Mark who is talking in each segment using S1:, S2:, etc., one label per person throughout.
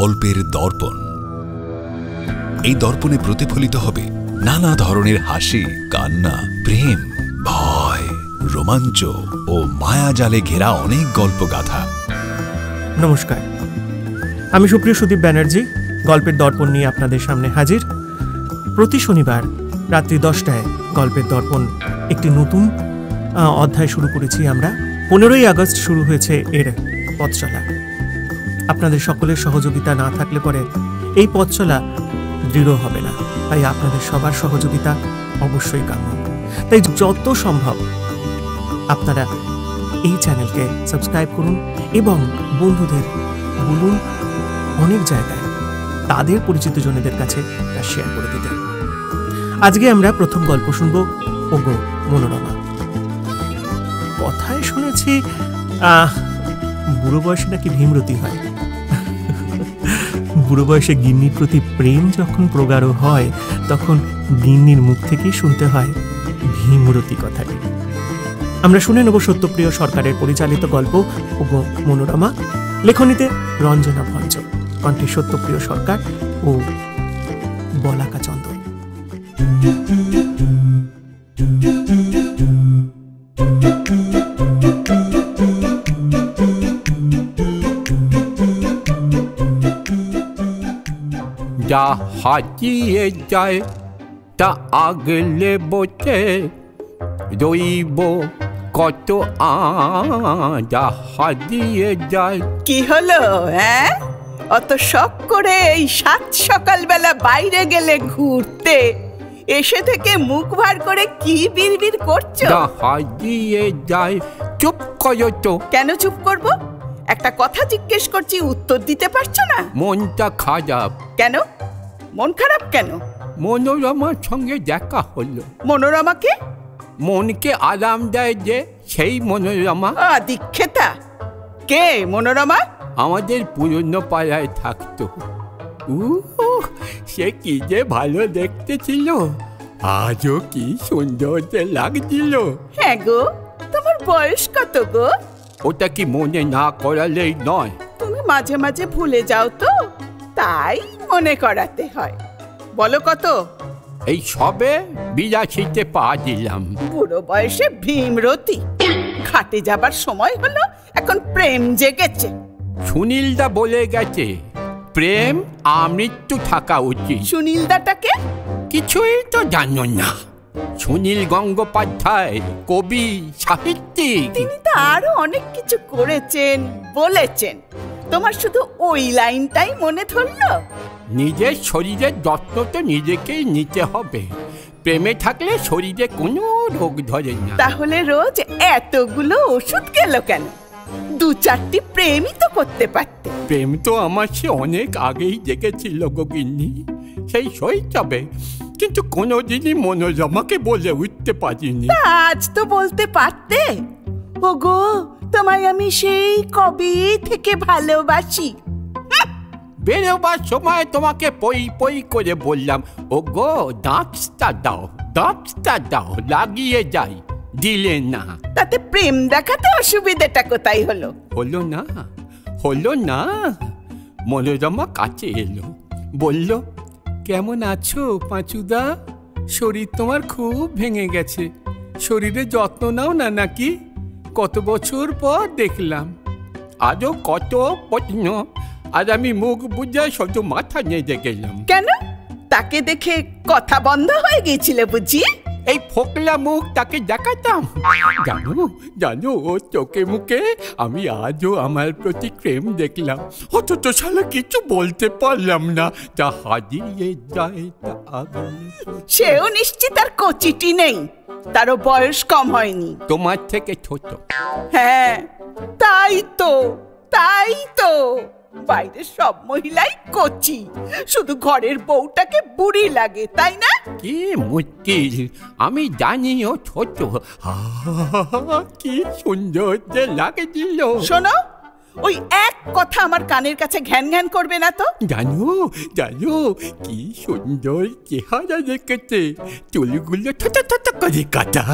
S1: গল্পের দর্পণ। এই দর্পণে প্রতিফলিত হবে নানা ধরনের হাসি, কান্না, প্রেম, ভয়, রোমাঞ্চ ও মায়াজালে ঘেরা অনেক গল্পগাথা।
S2: নমস্কার, আমি সুপ্রিয় সুদীপ ব্যানার্জি গল্পের দর্পণ নিয়ে আপনাদের সামনে হাজির। প্রতি শনিবার রাত্রি 10টায় গল্পের দর্পণ একটি নতুন অধ্যায় শুরু করেছি আমরা। 15ই আগস্ট শুরু হয়েছে এর পথ চলা। আপনাদের সকলের সহযোগিতা না থাকলে পরে এই পথ চলা দৃঢ় হবে না, তাই আপনাদের সবার সহযোগিতা অবশ্যই কাম্য। তাই যত সম্ভব আপনারা এই চ্যানেলকে সাবস্ক্রাইব করুন এবং বন্ধুদের বলুন অনেক জায়গায় তাদের পরিচিত জনেদের কাছে তা শেয়ার করে দিতে। আজকে আমরা প্রথম গল্প শুনব ওগো মনোরমা। কথায় শুনেছি বুড়ো বয়সে নাকি ভীমরতি হয়। বুড়ো বয়সে গিন্নির প্রতি প্রেম যখন প্রগাঢ় হয় তখন গিন্নির মুখ থেকেই শুনতে হয় ভীমরতি কথাটি। আমরা শুনে নেব সত্যপ্রিয় সরকারের পরিচালিত গল্প ওগো মনোরমা। লেখনীতে রঞ্জনা ভঞ্জ, কণ্ঠে সত্যপ্রিয় সরকার ও বলাকা চন্দন।
S3: যা হারিয়ে যায় তা আগলে বসে রইব কত যা হারিয়ে যায়।
S4: কি হলো অত শখ করে এই সাত সকালবেলা বাইরে গেলে ঘুরতে, এসে থেকে মুখ ভার করে কি বিড়বিড় করছো?
S3: যা হারিয়ে যায়। চুপ করো তো।
S4: কেন চুপ করব? একটা কথা জিজ্ঞেস করছি, উত্তর দিতে পারছো না?
S3: মনটা খারাপ।
S4: কেন মন খারাপ কেন?
S3: মনোরমার সঙ্গে দেখা হলো।
S4: মনোরমাকে?
S3: মনকে আরাম দেয় যে সেই মনোরমা।
S4: দীক্ষেতা কে মনোরমা?
S3: আমাদের পুরনো পাড়ায় থাকতো। সে কি যে ভালো দেখতে ছিল, আজও কি সুন্দর লাগছিল।
S4: হ্যাঁ গো, তোমার বয়স কত গো?
S3: ওটা কি মনে না করালেই নয়?
S4: তুমি মাঝে মাঝে ভুলে যাও তো, তাই মনে করাতে হয়। বলো কত?
S3: এই সবে 82তে পা দিলাম।
S4: বুড়ো বয়সে ভীমরতি, খাটে যাবার সময় হলো, এখন প্রেম জেগেছে।
S3: সুনীলদা বলে গেছে প্রেম আমৃত্যু থাকা উচিত।
S4: সুনীলদাটাকে?
S3: কিছুই তো জানো না। সুনীল গঙ্গোপাধ্যায় কবি, সাহিত্যিক।
S4: তিনি তো আরো অনেক কিছু করেছেন, বলেছেন। তোমার শুধু ওই লাইনটাই মনে ধরলো।
S3: নিজের শরীরের যত্ন তো নিজেকেই নিতে হবে। প্রেমে থাকলে শরীরে কোনো রোগ ধরে না।
S4: তাহলে রোজ এতগুলো ওষুধ গেল কেন? 2-4টি প্রেমই তো করতে পারতে।
S3: প্রেম তো আমার সে অনেক আগেই জেগেছিল গগিন্নি, সেই শৈশবে। কিন্তু কোনোদিনই মনোরমাকে বলে উঠতে পারিনি।
S4: আজ তো বলতে পারতে, ওগো তোমায় আমি সেই কবে থেকে ভালোবাসি।
S3: বেরোবার সময় তোমাকে পই পই করে বললাম, ওগো ডাক্সটা দাও, ডাক্সটা দাও, লাগিয়ে যাই। দিলে না।
S4: তাতে প্রেম দেখাতে অসুবিধাটা কোথায় হলো?
S3: হলো না, হলো না। মনোরমা কাছে এলো, বলল, কেমন আছো পাঁচুদা? শরীর তোমার খুব ভেঙে গেছে, শরীরে যত্ন নাও না নাকি? কত বছর পর দেখলাম। আজও কত প্রশ্ন, আর আমি মুখ বুঝে শুধু মাথা নেড়ে গেলাম।
S4: কেন? তাকে দেখে কথা বন্ধ হয়ে গিয়েছিল বুঝি?
S3: এই ফোকলা মুখ তাকে দেখাতাম। জানো জানো, ও চোখে মুখে আমি আজও আমার প্রতি প্রেম দেখলাম, অথচ শালা কিছু বলতে পারলাম না। যা হারিয়ে যায় তা আগলে।
S4: সেও নিশ্চিত আর কচিটি নেই, তারও বয়স কম হয়নি।
S3: তোমার থেকে ছোট।
S4: হ্যাঁ তাই তো, তাই তো। বাইরের সব মহিলাই কচি, শুধু ঘরের বউটাকে বুড়ি লাগে, তাই না?
S3: কি মুশকিল, আমি জানি ও ছোট। কি সুন্দর যে লাগছিল।
S4: শোনো, ওই এক কথা আমার কানের কাছে ঘ্যান ঘ্যান করবে না তো।
S3: জানো জানো, কি সুন্দর চেহারা দেখেছে। চুলগুলো থা থা করে কাটা,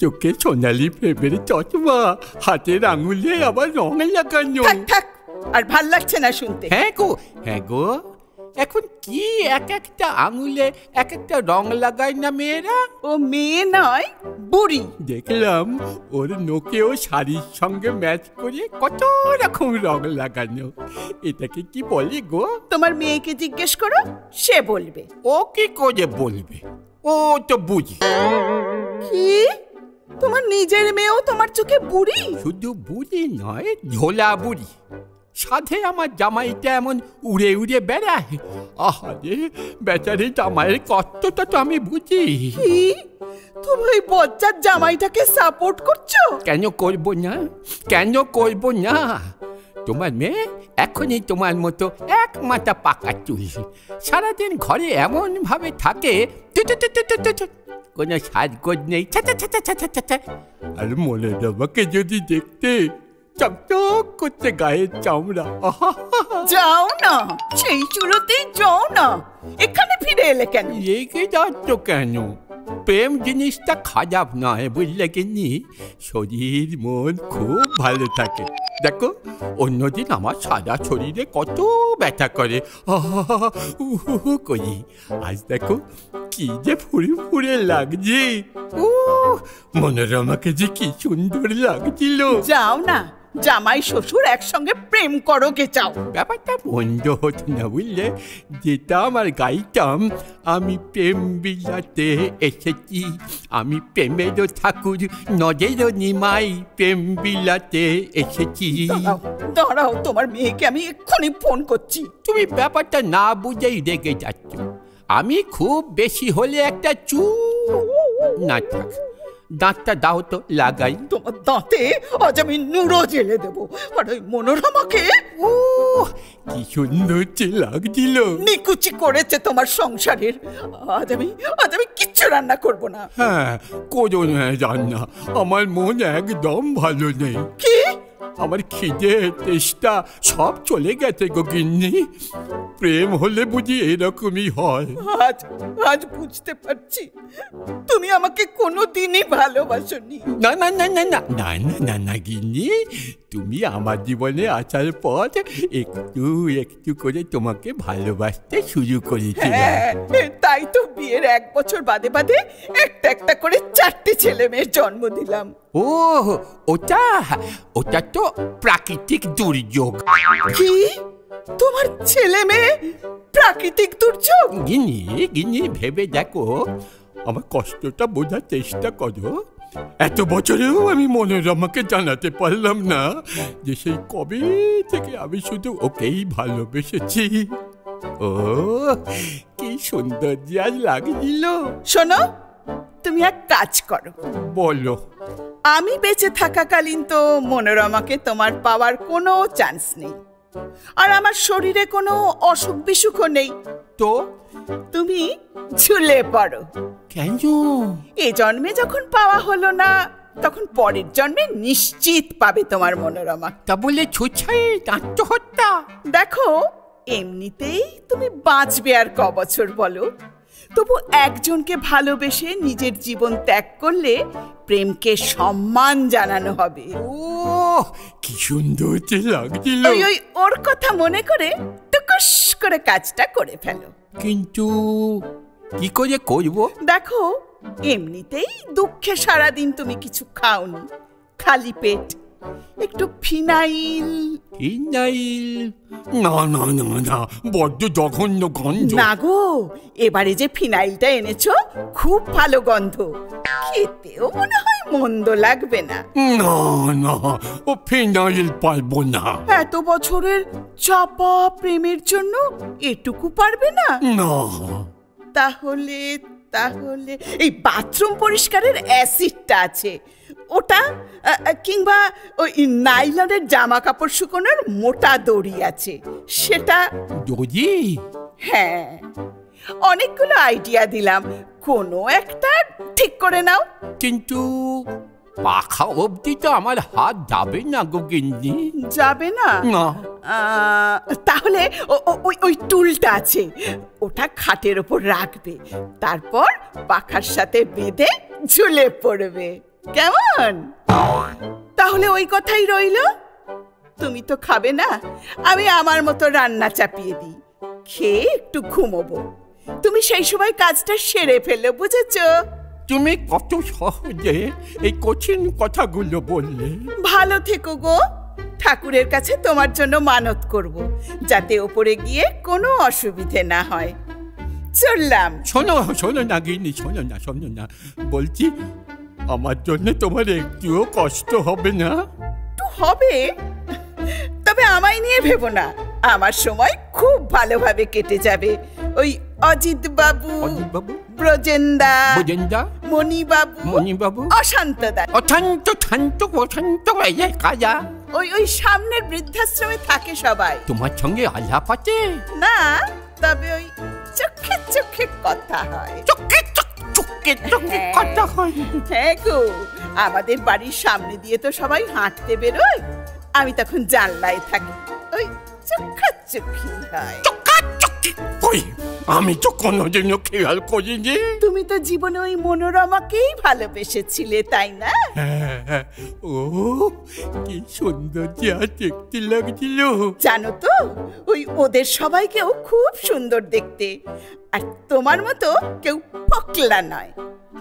S3: চোখে সোনালি ফেবের চশমা, হাতের আঙুলে আবার রং লাগানো।
S4: থাক থাক, আর ভাল লাগছে না শুনতে।
S3: হ্যাঁ গো, এখন কি এক একটা আঙুলে এক একটা রং লাগায় না মেয়েরা।
S4: ও মেয়ে নয়, বুড়ি।
S3: দেখলাম ওর নোকেও শাড়ির সঙ্গে ম্যাচ করে কত রকম রং লাগানো। এটাকে কি বলে গো?
S4: তোমার মেয়েকে জিজ্ঞেস করো, সে বলবে।
S3: ও কি করে বলবে? ও তো বুঝি।
S4: কি? তোমার নিজের মেয়েও তোমার চোখে বুড়ি?
S3: শুধু বুড়ি নয়, ঝোলা বুড়ি। সাথে আমার জামাইটা এমন উড়ে উড়ে বেড়ায়। আহারে, বেচারি জামাইয়ের কষ্টটা তো আমি বুঝি।
S4: কি? তুমি ওই বজ্জাত জামাইটাকে সাপোর্ট করছো?
S3: কেন করব না? তোমার মেয়ে এখনই তোমার মতো এক মাথা পাকা চুল, সারাদিন ঘরে এমন ভাবে থাকে, কোনো সাজগোজ নেই। আর মনে আমাকে যদি দেখতে, চকচক করতে গায়ের চামড়া।
S4: যাও না, সেই চুলোতেই যাও না, এখানে ফিরে এলে কেন?
S3: রেগে যাচ্ছ কেন? প্রেম জিনিসটা খারাপ নয়, বুঝলে কিনি? শরীর মন খুব ভালো থাকে। দেখো, অন্যদিন আমার সাদা শরীরে কত ব্যথা করে, করি। আজ দেখো কি যে ফুরে ফুরে লাগছে। মনোরমাকে যে কি সুন্দর লাগছিল।
S4: যাও না, জামাই শ্বশুর একসঙ্গে প্রেম করো গে চাও।
S3: ব্যাপারটা বন্ধ হতো না, বুঝলে? যেতাম আর গাইতাম, আমি প্রেম বিলাতে এসেছি, আমি প্রেমেরও ঠাকুর নজেরও নিমাই, প্রেম বিলাতে এসেছি।
S4: দাঁড়াও, তোমার মেয়েকে আমি এক্ষুনি ফোন করছি।
S3: তুমি ব্যাপারটা না বুঝেই রেগে যাচ্ছ। আমি খুব বেশি হলে একটা না থাক, দাঁতটা দাও তো লাগাই।
S4: তোমার দাঁতে আজ আমি নুরো জেলে দেবো। আর ওই মনোরমাকে
S3: কি সুন্দর লাগছিল।
S4: নিকুচি করেছে তোমার সংসারের। আজ আমি কিচ্ছু রান্না করব না।
S3: হ্যাঁ, করো না রান্না, আমার মন একদম ভালো নেই।
S4: কি?
S3: আমার খিদে তেষ্টা সব চলে গেছে গো গিন্নি। প্রেম হলে বুঝি এরকমই হয়।
S4: আজ বুঝতে পারছি তুমি আমাকে কোনোদিনই ভালোবাসোনি।
S3: না না না না না না না না না গিন্নি, তুমি আমার জীবনে আসার পর একটু একটু করে তোমাকে ভালোবাসতে শুরু করেছিলাম।
S4: তাই তো বিয়ের 1 বছর বাদে বাদে একটা করে 4টে ছেলে মেয়ের জন্ম দিলাম।
S3: ও, ওটা তো প্রাকৃতিক দুর্যোগ।
S4: কি? তোমার ছেলে মেয়ে প্রাকৃতিক দুর্যোগ?
S3: গিন্নি ভেবে দেখো, আমার কষ্টটা বোঝার চেষ্টা করো। এত বছরেও আমি মনোরমাকে জানাতে পারলাম না যে সেই কবে থেকে আমি শুধু ওকেই ভালোবেসেছি। ও কি সুন্দর আজ লাগছিল।
S4: শোনো, তুমি এক কাজ করো।
S3: বলো।
S4: আমি বেঁচে থাকাকালীন তো মনোরমাকে তোমার পাওয়ার কোনো চান্স নেই, আর আমার শরীরে কোনো অসুখ বিসুখও নেই।
S3: তো
S4: তুমি ঝুলে পড়ো।
S3: কেন?
S4: এ জন্মে যখন পাওয়া হলো না, তখন পরের জন্মে নিশ্চিত পাবে তোমার মনোরমা।
S3: তা বলে ছুঁচাই আত্মহত্যা?
S4: দেখো, এমনিতেই তুমি বাঁচবে আর ক বছর বলো? তবু একজনকে ভালোবেসে নিজের জীবন ত্যাগ করলে প্রেমকে সম্মান জানানো হবে।
S3: ও কি সুন্দর লাগছিল।
S4: ওই ওর কথা মনে করে টুকুস করে কাজটা করে ফেলো।
S3: কিন্তু কি করে করব?
S4: দেখো, এমনিতেই দুঃখে সারাদিন তুমি কিছু খাওনি, খালি পেট। একটু ফিনাইল।
S3: না না না না, বড্ড জঘন্য গন্ধ।
S4: না গো, এবারে যে ফিনাইলটা এনেছো খুব ভালো গন্ধ, খেতেও মনে হয় মন্দ লাগবে না।
S3: না না, ও ফিনাইল পারবো না।
S4: এত বছরের চাপা প্রেমের জন্য এটুকু পারবে না?
S3: না।
S4: তাহলে এই বাথরুম পরিষ্কারের অ্যাসিডটা আছে, ওটা, কিংবা ওই নাইলনের জামা কাপড় শুকোনোর মোটা দড়ি আছে, সেটা।
S3: দড়ি?
S4: হ্যাঁ, অনেকগুলো আইডিয়া দিলাম, কোনো একটা ঠিক করে নাও।
S3: কিন্তু পাখা অবধি তো আমার হাত যাবে না গো গিন্নি।
S4: যাবে না?
S3: না।
S4: তাহলে ওই টুলটা আছে, ওটা খাটের ওপর রাখবে, তারপর পাখার সাথে বেঁধে ঝুলে পড়বে। কেমন? তাহলে ওই কথাই রইল, তুমি তো খাবে না, আমি আমার মতো রান্না চাপিয়ে দিই, খেয়ে একটু ঘুমোবো। তুমি সেই সময় কাজটা সেরে ফেলো, বুঝেছো?
S3: তুমি কত সহজে এই কঠিন কথাগুলো বললে।
S4: ভালো থেকো গো। ঠাকুরের কাছে তোমার জন্য মানত করব, যাতে ওপরে গিয়ে কোনো অসুবিধে না হয়। চললাম।
S3: শোনো শোনো না গিন্নি, শোনো না, বলছি আমার জন্য তোমার একটুও কষ্ট হবে না?
S4: একটু হবে, তবে আমায় নিয়ে ভেবো না, আমার সময় খুব ভালোভাবে কেটে যাবে। ওই অজিত বাবু, ব্রজেন্দা, মণিবাবু, অশান্তদা,
S3: কাজা,
S4: ওই সামনের বৃদ্ধাশ্রমে থাকে সবাই।
S3: তোমার সঙ্গে আলাপ আছে
S4: না, তবে ওই চোখে চোখে কথা হয়।
S3: কথা হয়?
S4: হ্যাঁ গো, আমাদের বাড়ির সামনে দিয়ে তো সবাই হাঁটতে বেরোয়, আমি তখন জানলায় থাকি, ওই চোখাচোখি হয়।
S3: আমি তো কোনোদিনও খেয়াল করিনি।
S4: তুমি তো জীবনে ওই মনোরমাকেই ভালোবেসেছিলে, তাই না?
S3: ও কি সুন্দর দেখতে লাগছিল।
S4: জানো তো, ওই ওদের সবাইকেও খুব সুন্দর দেখতে, আর তোমার মতো কেউ ফকলা নয়,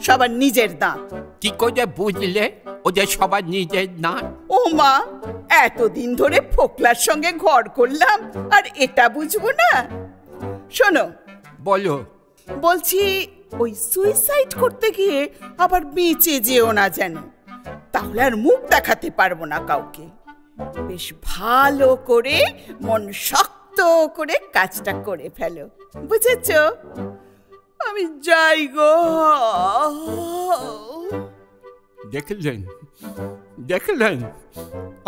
S4: সবার নিজের দাঁত।
S3: কি করে বুঝলে ওদের সবার নিজের দাঁত?
S4: ও মা, এতদিন ধরে ফোকলার সঙ্গে ঘর করলাম, আর এটা বুঝবো না? শোনো,
S3: বলো।
S4: বলছি, ওই সুইসাইড করতে গিয়ে আবার বেঁচে যেও না যেন, তাহলে আর মুখ দেখাতে পারবো না কাউকে। বেশ ভালো করে মন শক্ত করে কাজটা করে ফেলো, বুঝেছো? আমি যাই গো।
S3: দেখলেন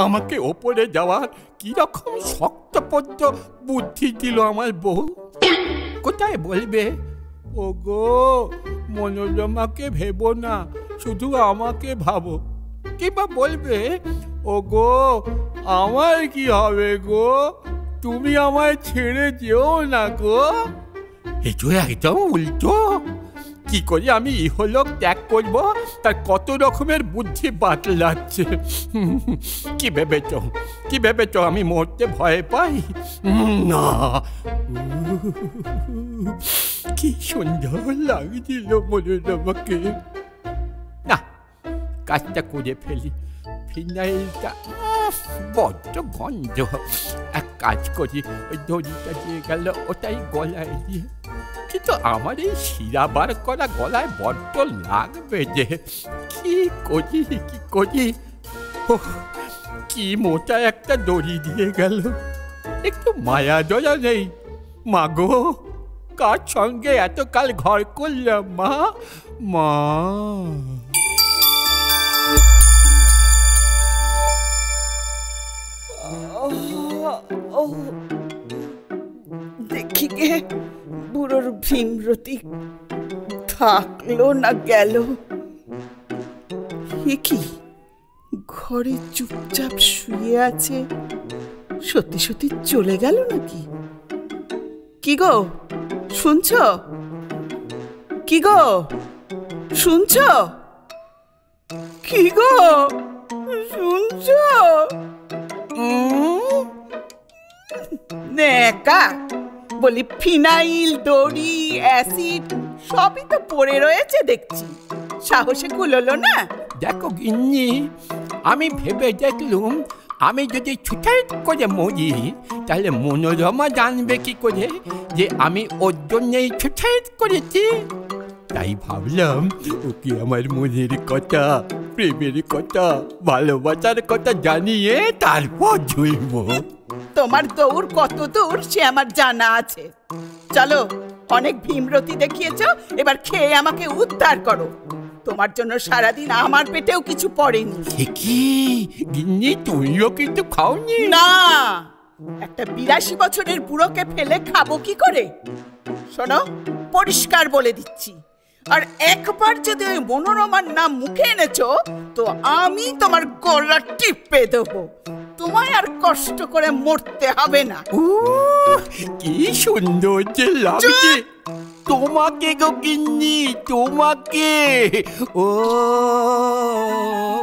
S3: আমাকে ওপরে যাওয়ার কিরকম শক্তপোক্ত বুদ্ধি দিল আমার বউ। কোথায় বলবে, ও গো মনোরমাকে ভেবো না, শুধু আমাকে ভাবো। কিংবা বলবে, ও গো আমার কি হবে গো, তুমি আমায় ছেড়ে যেও না গো। এই তো একদম উল্টো। কি করে আমি ইহলোক ত্যাগ করব, তার কত রকমের বুদ্ধি বাতলাচ্ছে। কি ভেবেছ আমি মরতে ভয় পাই? না, কি সুন্দর লাগছিল মনোরমাকে। না, কাজটা করে ফেলি। ফিনাইলটা বড্ড গন্ধ। এক কাজ করি, ওই দড়িটা দিয়ে গেল, ওটাই গলায় দিয়ে। কিন্তু আমার এই শিরা বার করা গলায় বড্ড লাগবে যে। কি করি? কি মোটা একটা দড়ি দিয়ে গেল, একটু মায়া দয়া নেই? মা গো, কার সঙ্গে এতকাল ঘর করলাম মা?
S4: দেখি গে, বুড়োর ভীমরতি থাকলো না গেল? কি ঘরে চুপচাপ শুয়ে আছে, সত্যি সত্যি চলে গেল নাকি? কি গো, শুনছো? কি গো, শুনছো? কি গো, শুনছো? নেকা বলি, ফিনাইল, দড়ি, অ্যাসিড সবই তো পড়ে রয়েছে দেখছি, সাহসে কুলোলো না?
S3: দেখো গিন্নি, আমি ভেবে দেখলুম আমি যদি ছুটাইট করে মরি, তাহলে মনোরমা জানবে কি করে যে আমি ওর জন্যই ছুটাইট করেছি। তাই ভাবলাম ওকে আমার মনের কথা, প্রেমের কথা, ভালোবাসার কথা জানিয়ে তারপর ঝুলব।
S4: তোমার দৌড় কত দূর সে আমার জানা আছে। চলো, অনেক ভীমরতি দেখিয়েছো, এবার খেয়ে আমাকে উদ্ধার করো। তোমার জন্য সারাদিন আমার পেটেও কিছু পড়েনি।
S3: কি গিন্নি, তুমিও কিন্তু খাওনি?
S4: না, একটা 82 বছরের বুড়োকে ফেলে খাবো কি করে? শোনো, পরিষ্কার বলে দিচ্ছি, আর একবার যদি ওই মনোরমার নাম মুখে এনেছো, তো আমি তোমার গলা টিপে দেবো। তোমায় আর কষ্ট করে মরতে হবে না।
S3: কি সুন্দর যে লাগছে। তোমাকে গো গিন্নি, তোমাকে। ও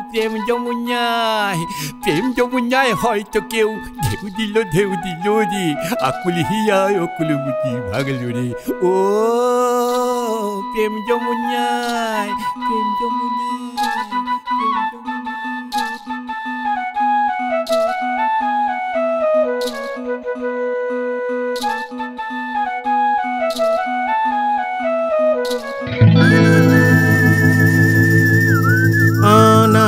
S3: প্রেম যমুনায়, প্রেম যমুনায় হয়তো কেউ ঢেউ দিল রে, আকুল হিয়ায় অকুল বুঝি ভাগল রে। ও প্রেম যমুনায়, প্রেম যমুনায়, প্রেম যমুনায়।
S2: না,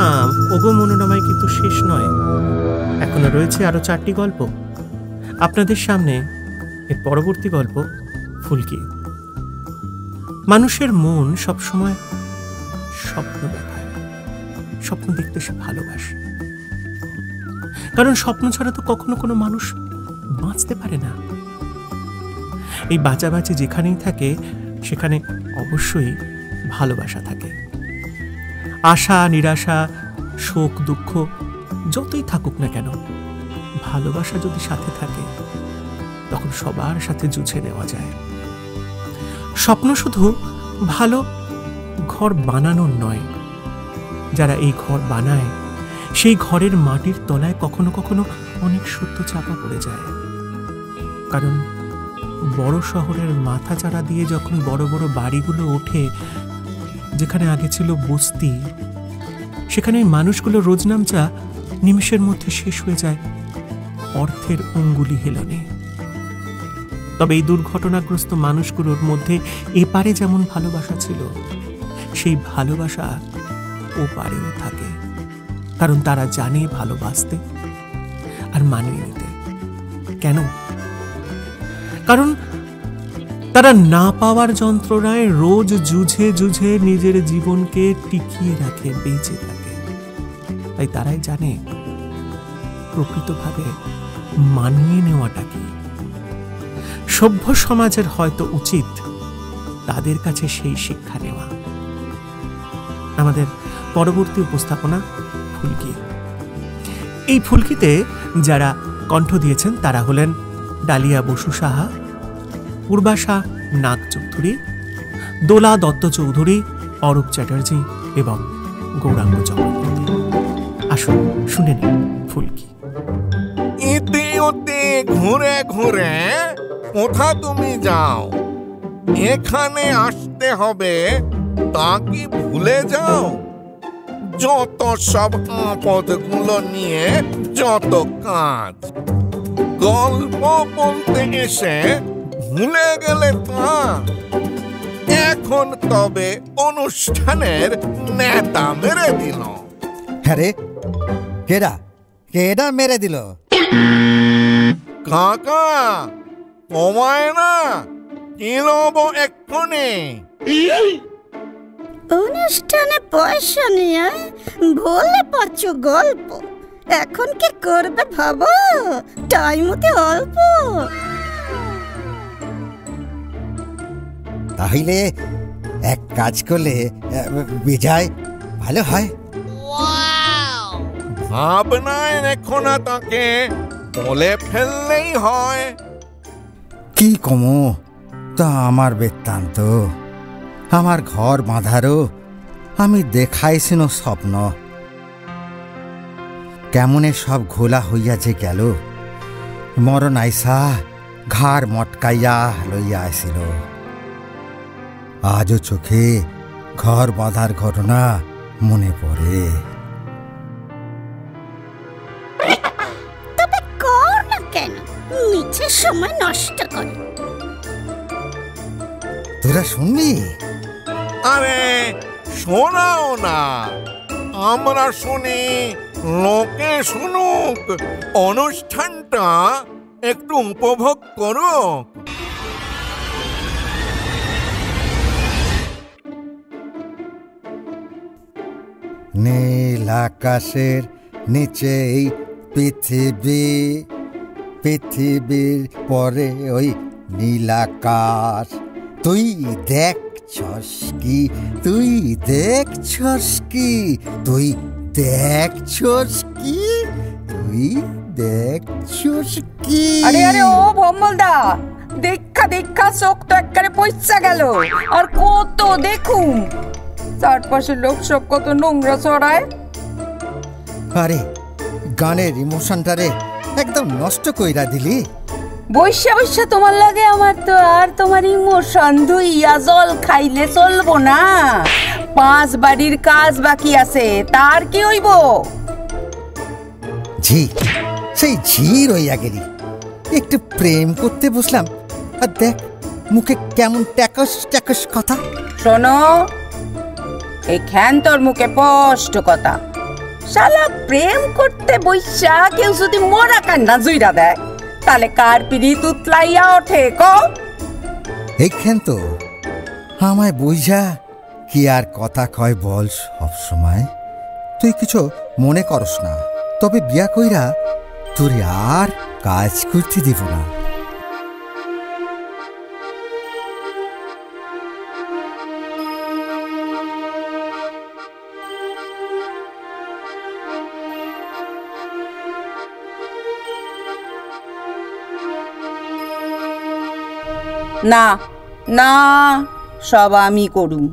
S2: ওগো মনোরমায় কিন্তু শেষ নয়, এখনো রয়েছে আরো 4টি গল্প আপনাদের সামনে। এর পরবর্তী গল্প ফুলকি। মানুষের মন সবসময় স্বপ্ন দেখায়, স্বপ্ন দেখতে সে ভালোবাসে, কারণ স্বপ্ন ছাড়া তো কখনো কোনো মানুষ বাঁচতে পারে না। এই বাঁচাবাঁচি যেখানেই থাকে সেখানে অবশ্যই ভালোবাসা থাকে। আশা নিরাশা শোক দুঃখ যতই থাকুক না কেন, ভালোবাসা যদি সাথে থাকে তখন সবার সাথে জুঝে নেওয়া যায়। স্বপ্ন শুধু ভালো ঘর বানানোর নয়, যারা এই ঘর বানায় সেই ঘরের মাটির তলায় কখনো কখনো অনেক সত্য চাপা পড়ে যায়। কারণ বড় শহরের মাথা চারা দিয়ে যখন বড় বড় বাড়িগুলো ওঠে, যেখানে আগে ছিল বস্তি, সেখানে মানুষগুলো রোজনামচা নিমেষের মধ্যে শেষ হয়ে যায় অর্থের অঙ্গুলি হেলনে। তবে এই দুর্ঘটনাগ্রস্ত মানুষগুলোর মধ্যে এপারে যেমন ভালোবাসা ছিল, সেই ভালোবাসা ওপারেও থাকে, কারণ তারা জানে ভালোবাসতে আর মানিয়ে নিতে। কেন? কারণ তারা না পাওয়ার যন্ত্রণায় রোজ জুঝে জুঝে নিজের জীবনকে টিকিয়ে রাখে, বেঁচে থাকে। তাই তারাই জানে প্রকৃতভাবে মানিয়ে নেওয়াটা কি। সভ্য সমাজের হয়তো উচিত তাদের কাছে সেই শিক্ষা নেওয়া। আমাদের পরবর্তী উপস্থাপনা ফুলকি। এই ফুলকিতে যারা কণ্ঠ দিয়েছেন তারা হলেন ডালিয়া বসু সাহা, পূর্বাশা নাগ চৌধুরী, দোলা দত্ত চৌধুরী, অরূপ চ্যাটার্জি এবং গৌরাঙ্গ চক্রবর্তী। আসুন শুনে নিন ফুলকি।
S5: ইতি উতি ঘুরে ঘুরে কোথা তুমি যাও? এখানে আসতে হবে তা কি ভুলে যাও? যত সব আপদগুলো নিয়ে যত কাজ, গল্প বলতে এসে ভুলে গেলে তা। এখন তবে অনুষ্ঠানের নেতা মেরে দিল।
S6: আরে কেডা কেডা মেরে দিল?
S5: কাকা তোমায় না কি লব এক্ষুনি?
S7: অনুষ্ঠানে পয়সা নিয়ে বলে পাচ্ছ গল্প, এখন কি করবে ভাবো? টাইম হতে অল্প।
S6: তাহলে এক কাজ করলে বিজয় ভালো হয়।
S5: ভাবনায় রেখো না তাকে, বলে ফেললেই হয়।
S6: কি কমো তা আমার বৃত্তান্ত, আমার ঘর বাঁধারও আমি দেখাইছিল স্বপ্ন। কেমনে সব ঘোলা হইয়া যে গেল, মরণ আইসা ঘাড় মটকাইয়া লইয়া আসিল। আজও চোখে ঘর বাঁধার ঘটনা মনে পড়ে।
S7: তবে কর না কেন, নিচে সময় নষ্ট করে।
S6: তোরা শুনবি?
S5: আরে শোনাও না, আমরা শুনি, লোকে শুনুক, অনুষ্ঠানটা একটু উপভোগ করো।
S6: নীল আকাশের নিচেই পৃথিবী, পৃথিবীর পরে ওই নীল আকাশ। তুই দেখছস কি, তুই দেখছস কি, তুই দেখছস কি, তুই দেখছস কি?
S8: আরে আরে ও ভম্বলদা, দেখা দেখা দেখা চোখ তো একবারে পয়সা গেল। আর কত দেখুম চারপাশের লোক সব কত নোংরা ছড়ায়।
S6: আরে গানের ইমোশনটারে একদম নষ্ট কইরা দিলি।
S8: বৈশা বৈশা তোমার লাগে আমার তো আর তোমার ইমোশন ধুইয়া জল খাইলে চলবো না। 5 বাড়ির কাজ বাকি আছে, তার কি হইব?
S6: ঝি, সেই ঝি রইয়া গেলি। একটু প্রেম করতে বসলাম আর দেখ মুখে কেমন ট্যাকস ট্যাকস কথা।
S8: শোনো, এই তোর মুখে স্পষ্ট কথা। শালা প্রেম করতে বৈশা কেউ যদি মরা কান্না জুইরা দেয় তাহলে কার পিড়িত উতলাইয়া ওঠে ক?
S6: এইখান তো আমায় বুঝা কি আর কথা কয় বল সব সময়। তুই কিছু মনে করস না, তবে বিয়া কইরা তোর আর কাজ করতে দিব না।
S8: না না, সব আমি করুম,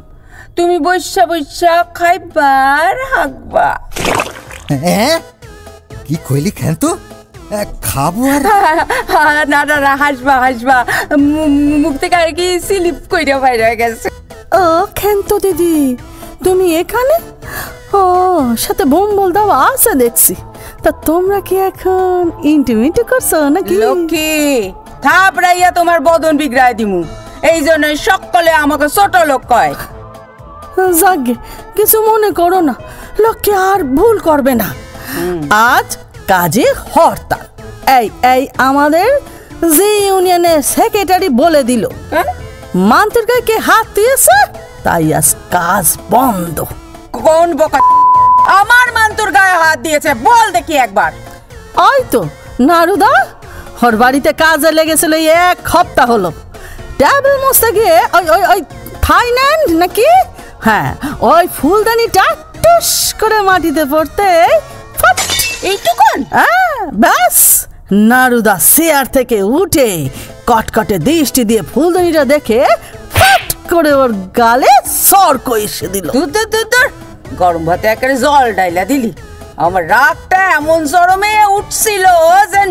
S8: তুমি বৈশা বৈশা খাইবার হাঁকবা।
S6: হ্যাঁ কি কইলি কেন তো? খাবো আর
S8: না না না, হাসবা হাসবা, মুখ থেকে আর কি স্লিপ কইরা বাইরে গেছে।
S9: ও খেন্ত দিদি, তুমি এখানে? ও সাথে বোম্বল দাও আছে দেখছি। তা তোমরা কি এখন ইন্টিমেট করছো নাকি?
S8: লক্ষ্মী, থাপড়াইয়া তোমার বদন বিগড়াই দিমু, এই জন্য সকলে আমাকে ছোট লোক কয়।
S9: যাগে, কিছু মনে করো না, লক্ষ্মী আর ভুল করবে না। আজ কাজে হরতাল। এই এই আমাদের যে ইউনিয়নের সেক্রেটারি বলে দিল মান্ত্রীর গায়ে কে হাত দিয়েছে, তাই আজ কাজ বন্ধ।
S8: কোন বোকা আমার মান্তুর গায়ে হাত দিয়েছে বল দেখি একবার।
S9: ওই তো নারুদা, ওর বাড়িতে কাজে লেগেছিল 1 সপ্তাহ হলো। টেবিল মুছতে গিয়ে ওই ওই ওই থাইল্যান্ড নাকি, হ্যাঁ, ওই ফুলদানিটা টুস করে মাটিতে পড়তে
S8: এইটুকুন,
S9: ব্যাস নারুদা চেয়ার থেকে উঠে কটকটে দৃষ্টি দিয়ে ফুলদানিটা দেখে ফট করে ওর গালে সরক এসে দিল।
S8: গরম ভাতে একেবারে জল ডাইলা দিলি। আমার রাগটা এমন চরমে উঠছিল যে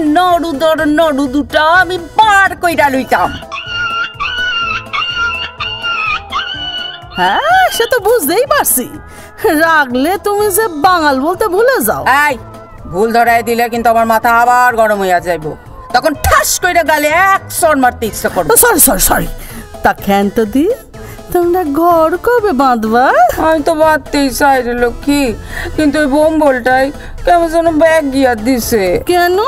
S8: নড়ু দুটা আমি বার কইরা লইতাম।
S9: হ্যাঁ, সে তো বুঝতেই পারছি, রাগলে তুমি যে বাঙাল বলতে ভুলে যাও।
S8: এই ভুল ধরাই দিলে কিন্তু আমার মাথা আবার গরম হইয়া যাইব, তখন ঠাস কইরা গালে এক সর মারতে ইচ্ছা করবে।
S9: সরি সরি সরি, তা খেন্ত দি তোমরা ঘর কবে বাঁধবা?
S8: আমি তো বাঁধতেই চাই রে লক্ষ্মী, কিন্তু ওই বোম্বলটাই কেমন যেন ব্যাগ গিয়া দিছে।
S9: কেন?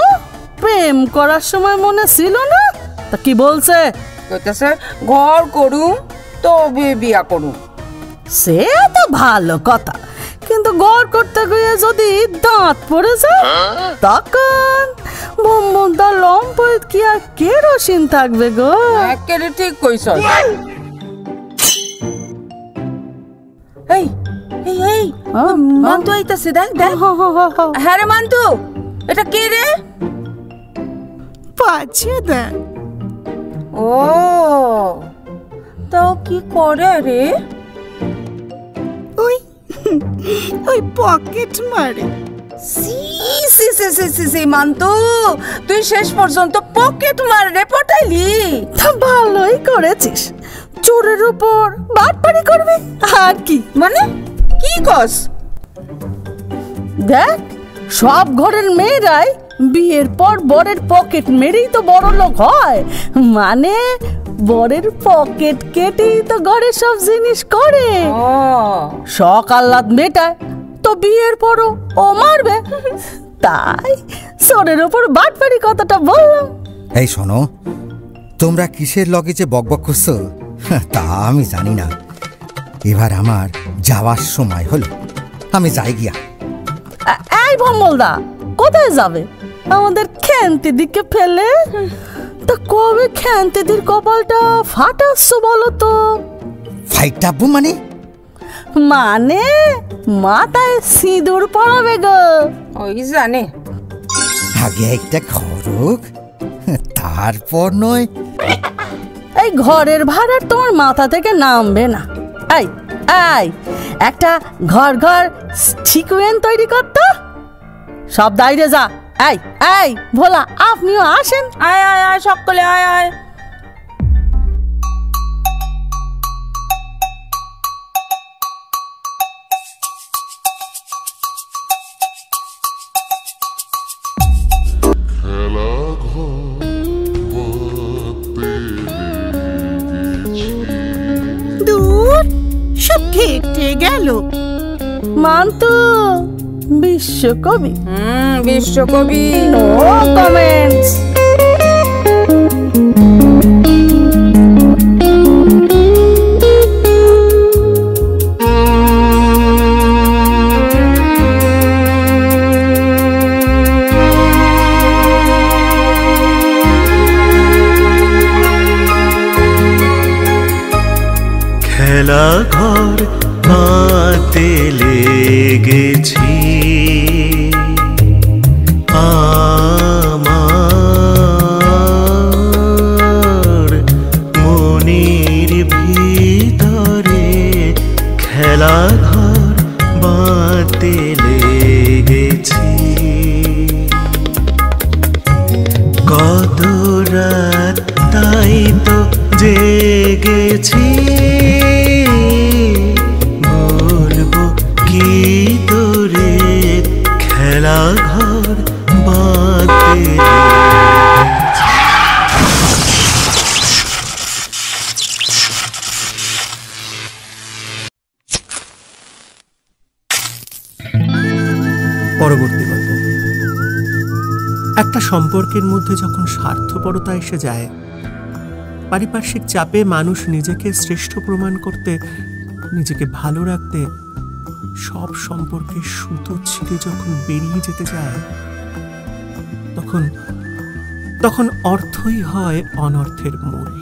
S9: প্রেম করার সময় মনে ছিল না? তা কি বলছে?
S8: কইতেছে ঘর করুম তবে বিয়া করুম।
S9: সে তো ভালো কথা, কিন্তু ঘর করতে গিয়ে যদি দাঁত পড়ে যায় তখন বোম্বলটা লম্পট কি আর কেরোসিন থাকবে গো?
S8: একেবারে ঠিক কইছ। এই এই এই মান্তু আইতাছে, দেখ দেখ। হ্যাঁ রে মান্তু, এটা কে রে?
S7: পাচুদা।
S8: ও তাও কি করে রে?
S7: ওই ওই পকেট মারে।
S8: সি মান্তু, তুই শেষ পর্যন্ত পকেট মার রে পটাইলি।
S9: তা ভালোই করেছিস, চোরের উপর বাটপাড়ি করবি আর কি।
S8: মানে কি কস?
S9: দেখ, সব ঘরের মেয়েরাই বিয়ের পর বরের পকেট মেরেই তো বড় লোক হয়। মানে বরের পকেট কেটেই তো ঘরের সব জিনিস করে। শখ আহ্লাদ মেটায় তো বিয়ের পরও ও মারবে, তাই চোরের উপর বাটপাড়ি কথাটা বললাম।
S6: এই শোনো, তোমরা কিসের লগে যে বকবক করছো তা আমি জানি না। এবার আমার যাওয়ার সময় হলো, আমি যাই গিয়া।
S9: এই ভম্বলদা, কোথায় যাবে আমাদের খেন্তি দিকে ফেলে? তা কবে খেন্তিদির কপালটা ফাটাচ্ছ বলো তো?
S6: ফাইটাবো মানে?
S9: মানে মাথায় সিঁদুর পড়াবে গো।
S8: ওই জানে,
S6: আগে একটা খরক, তারপর নয়
S9: এই ঘরের ভাড়া তোমার মাথা থেকে নামবে না। এই এই একটা ঘর ঘর সিকুয়েন্স তৈরি করতো, সব দাইরে যা। এই এই ভোলা, আপনিও আসেন।
S8: আয় আয় আয় সকলে আয় আয়।
S7: দূর সব কেটে গেল।
S9: মান্তু বিশ্বকবি,
S8: বিশ্বকবি।
S9: No comments.
S10: খেলা ঘর পাতে লেগেছি আমার মনের ভিতরে, খেলা ঘর বাতে লেগেছি। কত রাত তাই তো জেগেছি, বলবো কি তোরে খেলা ঘর বাতে।
S2: পরবর্তী গল্প। একটা সম্পর্কের মধ্যে যখন স্বার্থপরতা এসে যায়, পারিপার্শ্বিক চাপে মানুষ নিজেকে শ্রেষ্ঠ প্রমাণ করতে, নিজেকে ভালো রাখতে সব সম্পর্কের সুতো ছিঁড়ে যখন বেরিয়ে যেতে যায়, তখন অর্থই হয় অনর্থের মূল।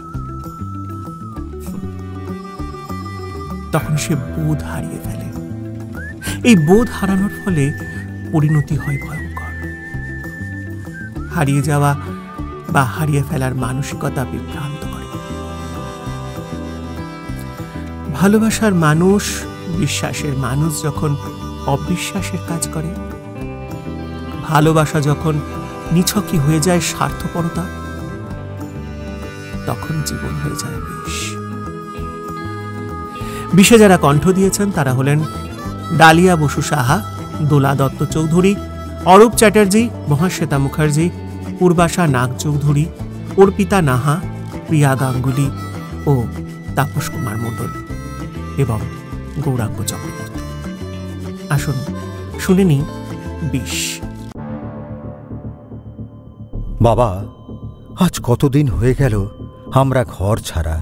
S2: তখন সে বোধ হারিয়ে ফেলে। এই বোধ হারানোর ফলে পরিণতি হয় ভয়ঙ্কর। হারিয়ে যাওয়া বা হারিয়ে ফেলার মানসিকতা বিভ্রান্ত করে। ভালোবাসার মানুষ, বিশ্বাসের মানুষ যখন অবিশ্বাসের কাজ করে, ভালোবাসা যখন নিছকই হয়ে যায় স্বার্থপরতা, তখন জীবন হয়ে যায় বিষ। বিষে যারা কণ্ঠ দিয়েছেন তারা হলেন ডালিয়া বসু সাহা, দোলা দত্ত চৌধুরী, অরূপ চ্যাটার্জি, মহাশ্বেতা মুখার্জি, পূর্বাশা নাগ চৌধুরী, অর্পিতা নাহা, প্রিয়া গাঙ্গুলি ও তাপস কুমার মণ্ডল এবং গৌরাঙ্গ চক্রবর্তী। আসুন শুনে নিই বিষ।
S6: বাবা, আজ কতদিন হয়ে গেল আমরা ঘর ছাড়া।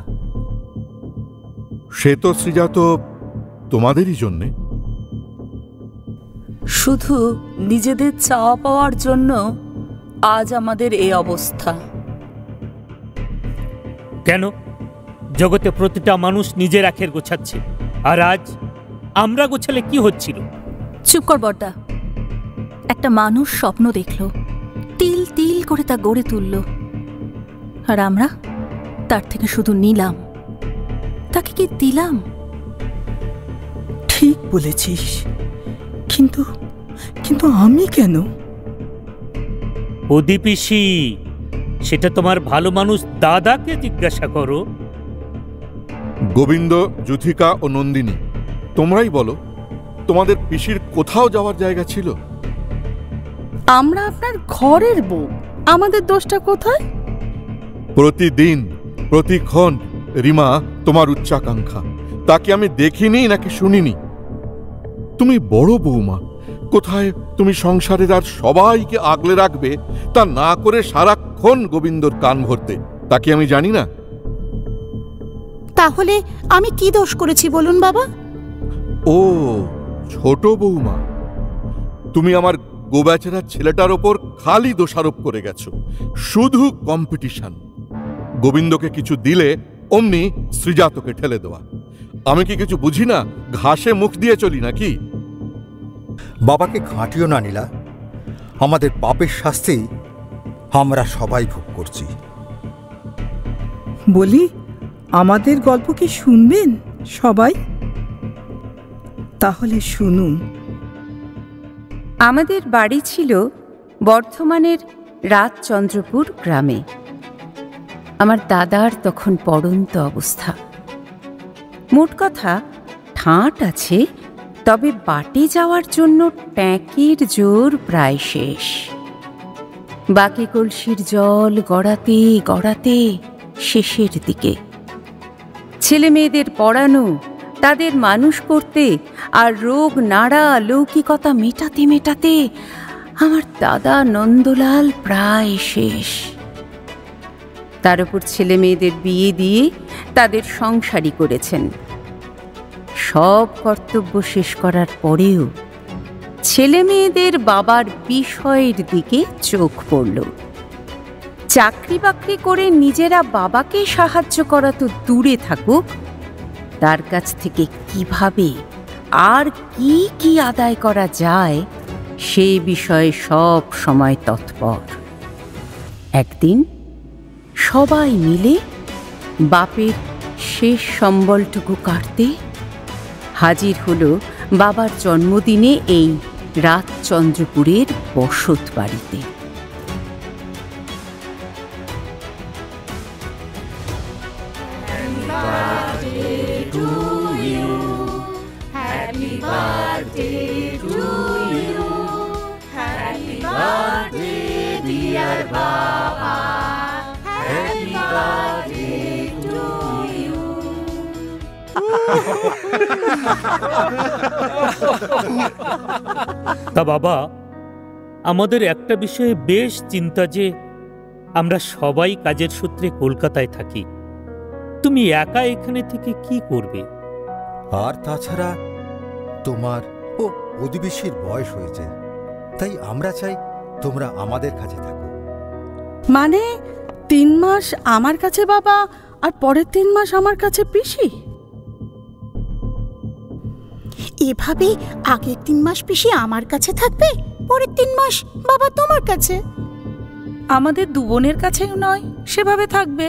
S5: সে তো শ্রীজাত তোমাদেরই জন্যে।
S11: শুধু নিজেদের চাওয়া পাওয়ার জন্য আজ আমাদের এই অবস্থা।
S12: কেন? জগতে প্রতিটা মানুষ নিজের আখের গোছাচ্ছে, আর আজ আমরা গোছালে কি হচ্ছিল?
S11: চুপ কর বড়দা। একটা মানুষ স্বপ্ন দেখল, তিল তিল করে তা গড়ে তুলল, আর আমরা তার থেকে শুধু নিলাম, তাকে কি দিলাম?
S13: ঠিক বলেছিস, কিন্তু কিন্তু আমি কেন?
S12: ওদি পিসি, সেটা তোমার ভালো মানুষ দাদাকে জিজ্ঞাসা করো।
S5: গোবিন্দ, যুথিকা ও নন্দিনী, তোমরাই বলো, তোমাদের পিসির কোথাও যাওয়ার জায়গা ছিল?
S9: আমরা আপনার ঘরের বউ, আমাদের দোষটা কোথায়?
S5: প্রতিদিন প্রতিক্ষণ রিমা তোমার উচ্চাকাঙ্ক্ষা, তাকে আমি দেখিনি নাকি শুনিনি। তুমি বড় বৌমা, কোথায় তুমি সংসারের আর সবাইকে আগলে রাখবে তা না করে সারাক্ষণ গোবিন্দর কান ভরতে, তাকে আমি জানি না?
S7: তাহলে আমি কি দোষ করেছি বলুন বাবা?
S5: ও ছোট বৌমা, তুমি আমার গোবেচারা ছেলেটার ওপর খালি দোষারোপ করে গেছো। শুধু কম্পিটিশন। গোবিন্দকে কিছু দিলে অমনি শ্রীজাতকে ঠেলে দেওয়া। আমি কি কিছু বুঝি না? ঘাসে মুখ দিয়ে চলি নাকি?
S6: বাবাকে ঘাঁটিও না নীলা, আমাদের পাপের শাস্তি আমরা সবাই ভোগ করছি।
S13: বলি, আমাদের গল্প কি শুনবেন সবাই? তাহলে শুনুন।
S8: আমাদের বাড়ি ছিল বর্ধমানের রাজচন্দ্রপুর গ্রামে। আমার দাদার তখন পড়ন্ত অবস্থা। মোট কথা ঠাঁট আছে, তবে বাটে যাওয়ার জন্য ট্যাঁকের জোর প্রায় শেষ। বাকি কলসির জল গড়াতে গড়াতে শেষের দিকে। ছেলে মেয়েদের পড়ানো, তাদের মানুষ করতে আর রোগ নাড়া লৌকিকতা মেটাতে মেটাতে আমার দাদা নন্দলাল প্রায় শেষ। তার উপর ছেলে মেয়েদের বিয়ে দিয়ে তাদের সংসারী করেছেন। সব কর্তব্য শেষ করার পরেও ছেলে মেয়েদের বাবার বিষয়ের দিকে চোখ পড়ল। চাকরি বাকরি করে নিজেরা বাবাকে সাহায্য করা তো দূরে থাকুক, তার কাছ থেকে কিভাবে আর কি কি আদায় করা যায় সে বিষয়ে সব সময় তৎপর। একদিন সবাই মিলে বাপের শেষ সম্বলটুকু কাটতে হাজির হলো বাবার জন্মদিনে এই রাজচন্দ্রপুরের বসত বাড়িতে।
S12: তা বাবা, আমাদের একটা বিষয়ে বেশ চিন্তা যে আমরা সবাই কাজের সূত্রে কলকাতায় থাকি। তুমি একা এখানে থেকে কি করবে?
S6: আর তাছাড়া তোমার ও প্রতিবেশীর বয়স হয়েছে, তাই আমরা চাই তোমরা আমাদের কাছে থাকো।
S9: মানে 3 মাস আমার কাছে বাবা আর পরের 3 মাস আমার কাছে পিসি?
S7: এভাবে আগের 3 মাস পিসি আমার কাছে থাকবে, পরের 3 মাস বাবা তোমার কাছে।
S11: আমাদের 2 বোনের কাছেও নয় সেভাবে থাকবে।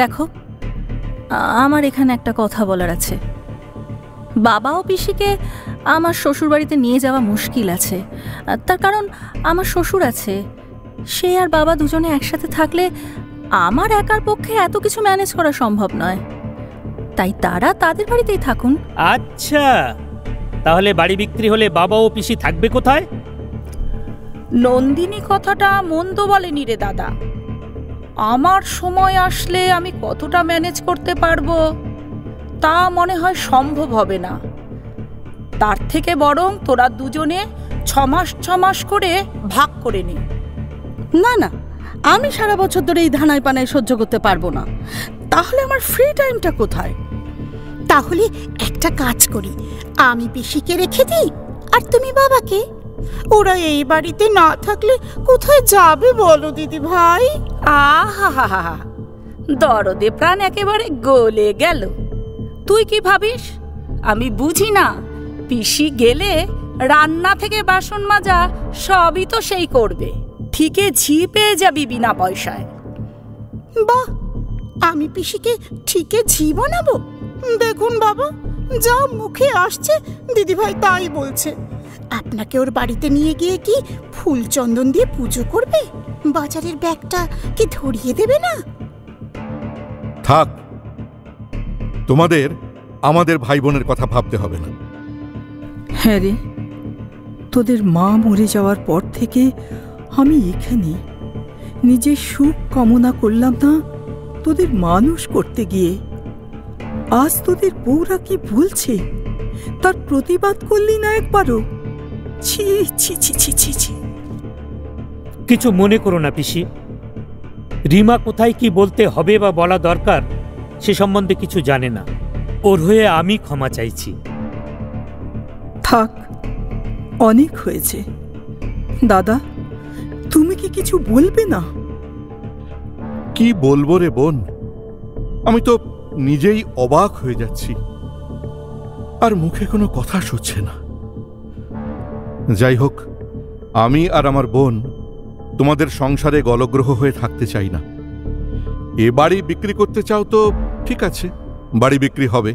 S11: দেখো, আমার এখানে একটা কথা বলার আছে। বাবা ও পিসিকে আমার শ্বশুরবাড়িতে নিয়ে যাওয়া মুশকিল আছে। তার কারণ আমার শ্বশুর আছে, সে আর বাবা দুজনে একসাথে থাকলে আমার একার পক্ষে এত কিছু ম্যানেজ করা সম্ভব নয়। তাই তারা তাদের বাড়িতেই থাকুন।
S12: আচ্ছা, তাহলে বাড়ি বিক্রি হলে বাবা ও পিসি থাকবে কোথায়?
S14: নন্দিনী কথাটা মন্দ বলেনি রে দাদা। আমার সময় আসলে আমি কতটা ম্যানেজ করতে পারবো তা মনে হয় সম্ভব হবে না। তার থেকে বরং তোরা দুজনে 6 মাস করে ভাগ করে নে।
S9: না না, আমি সারা বছর ধরে এই ধানাই পানায় সহ্য করতে পারবো না। তাহলে আমার ফ্রি টাইমটা কোথায়?
S7: তাহলে একটা কাজ করি, আমি পিসিকে রেখে দিই আর তুমি বাবাকে। ওরা এই বাড়িতে না থাকলে কোথায় যাবে বলো দিদি ভাই?
S14: আহা, দরদে প্রাণ একেবারে গলে গেল। তুই কি ভাবিস আমি বুঝি না? পিসি গেলে রান্না থেকে বাসন মাজা সবই তো সেই করবে। ঠিকই ঝি পেয়ে যাবি বিনা পয়সায়।
S7: বাহ, আমি পিসিকে ঠিকই ঝি বানাবো? দেখুন বাবা, যা মুখে আসছে দিদিভাই তাই বলছে। আপনাকে ওর বাড়িতে নিয়ে গিয়ে কি ফুল চন্দন দিয়ে পুজো করবে? বাজারের ব্যাগটা কি ধরিয়ে দেবে না?
S5: থাক, তোমাদের আমাদের ভাই বোনের কথা ভাবতে হবে না।
S13: হ্যাঁ রে, তোদের মা মরে যাওয়ার পর থেকে আমি এখানে নিজের সুখ কামনা করলাম না তোদের মানুষ করতে গিয়ে। আজ তোদের বউরা কি বলছে তার প্রতিবাদ করলি না একবারও? ছি ছি ছি ছি ছি ছি।
S12: কিছু মনে করো না পিসি, রিমা কোথায় কি বলতে হবে বা বলা দরকার সে সম্বন্ধে কিছু জানে না। ওর হয়ে আমি ক্ষমা চাইছি।
S13: থাক, অনেক হয়েছে। দাদা, তুমি কি কিছু বলবে না?
S5: কি বলবো রে বোন, আমি তো নিজেই অবাক হয়ে যাচ্ছি, আর মুখে কোনো কথা শুচ্ছে না। যাই হোক, আমি আর আমার বোন তোমাদের সংসারে গলগ্রহ হয়ে থাকতে চাই না। এ বাড়ি বিক্রি করতে চাও তো ঠিক আছে, বাড়ি বিক্রি হবে।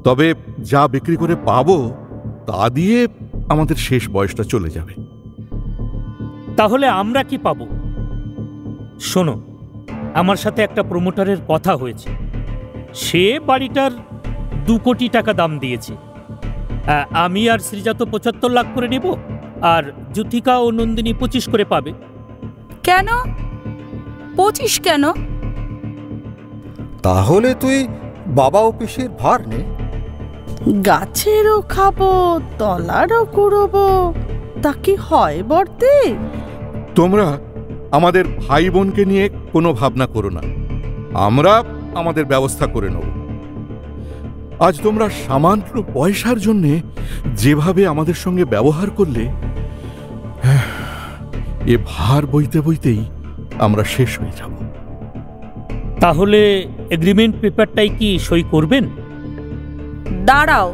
S5: তবে যা বিক্রি করে পাবো তা দিয়ে আমাদের শেষ বয়সটা চলে যাবে।
S12: তাহলে আমরা কি পাবো? শোনো, আমার সাথে একটা প্রমোটারের কথা হয়েছে। সে বাড়িটার 2 কোটি টাকা দাম দিয়েছে। আমি আর শ্রীজাত 75 লাখ করে নেব, আর যুথিকা ও নন্দিনী 25 করে পাবে।
S14: কেন 25 কেন?
S6: তাহলে তুই বাবা ও পিসির ভার নে।
S9: গাছেরও খাবো, তলারও কুড়বো, তা কি হয় বর্দি?
S5: তোমরা আমাদের ভাই বোনকে নিয়ে কোনো ভাবনা করো না, আমরা আমাদের ব্যবস্থা করে নেব। আজ তোমরা সামান্য পয়সার জন্যে যেভাবে আমাদের সঙ্গে ব্যবহার করলে, এ ভার বইতে বইতেই আমরা শেষ হয়ে যাব।
S12: তাহলে এগ্রিমেন্ট পেপারটাই কি সই করবেন?
S14: দাঁড়াও,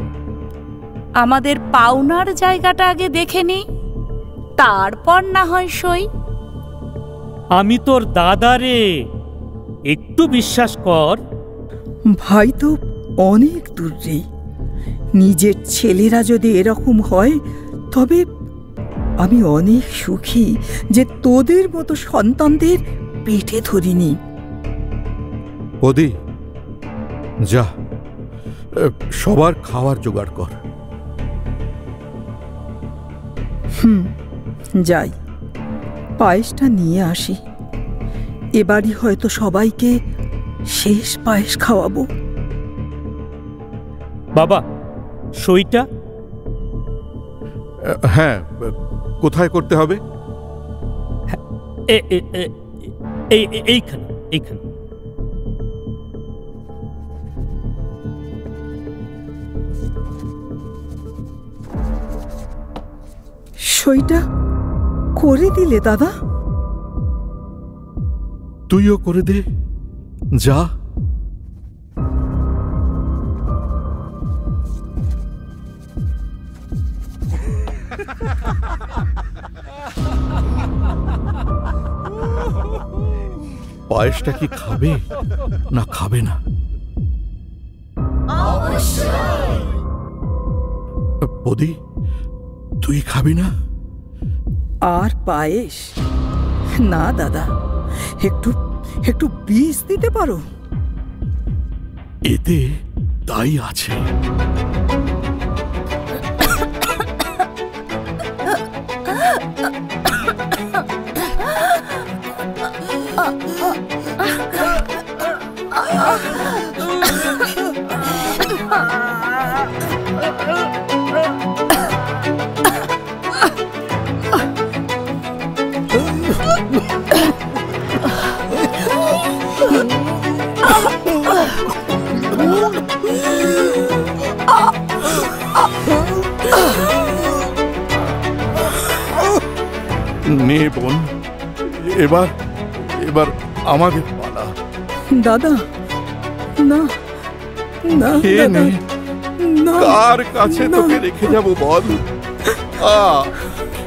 S14: আমাদের পাওনার জায়গাটা আগে দেখে নি, তারপর না হয় সই।
S12: আমি তোর দাদা রে, একটু বিশ্বাস কর।
S13: ভাই তো অনেক দূর রে। নিজের ছেলেরা যদি এরকম হয় তবে আমি অনেক সুখী যে তোদের মতো সন্তানদের পেটে ধরিনি।
S5: ওদি, যা সবার খাওয়ার জোগাড় কর।
S13: যাই, পায়েসটা নিয়ে আসি। এবারই হয়তো সবাইকে শেষ পায়েস খাওয়াবো।
S12: বাবা, সইটা?
S5: হ্যাঁ, কোথায় করতে হবে?
S12: এইখানে এইখানে।
S13: সইটা করে দিলে দাদা?
S5: তুইও করে দে, যা। পায়েসটা কি খাবে না খাবে না? বদি, তুই খাবি না?
S13: আর পায়েস না দাদা, একটু একটু বিষ দিতে পারো?
S5: এতে তাই আছে। নে বোন, এবার এবার আমাদের পালা।
S13: দাদা না না দাদা, না।
S5: কার কাছে তোকে রেখে যাব বল?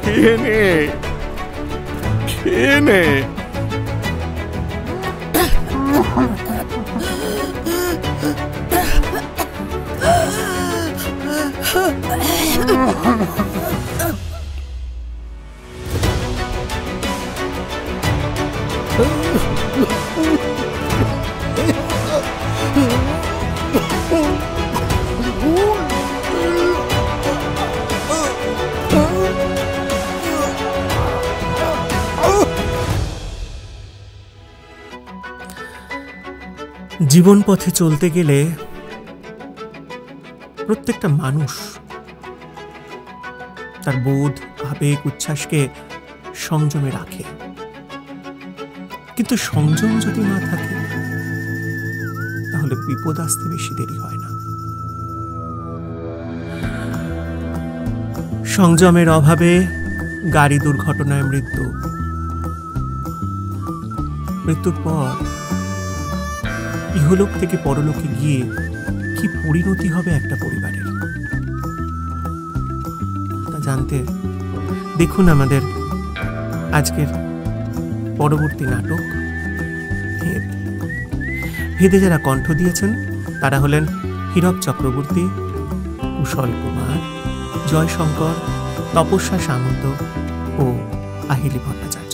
S5: খেয়ে নে, খেয়ে নে।
S2: জীবন পথে চলতে গেলে প্রত্যেকটা মানুষ তার বোধ, আবেগ, উচ্ছ্বাসকে সংযমে রাখে, কিন্তু সংযম যদি না থাকে তাহলে বিপদ আসতে বেশি দেরি হয় না। সংযমের অভাবে গাড়ি দুর্ঘটনায় মৃত্যুর পর ইহলোক থেকে পরলোকে গিয়ে কি পরিণতি হবে একটা পরিবারের, তা জানতে দেখুন আমাদের আজকের পরবর্তী নাটক ভেদে যারা কণ্ঠ দিয়েছেন তারা হলেন হীরক চক্রবর্তী, কুশল কুমার, জয়শঙ্কর, তপস্যা সামন্ত ও আহিলি ভট্টাচার্য।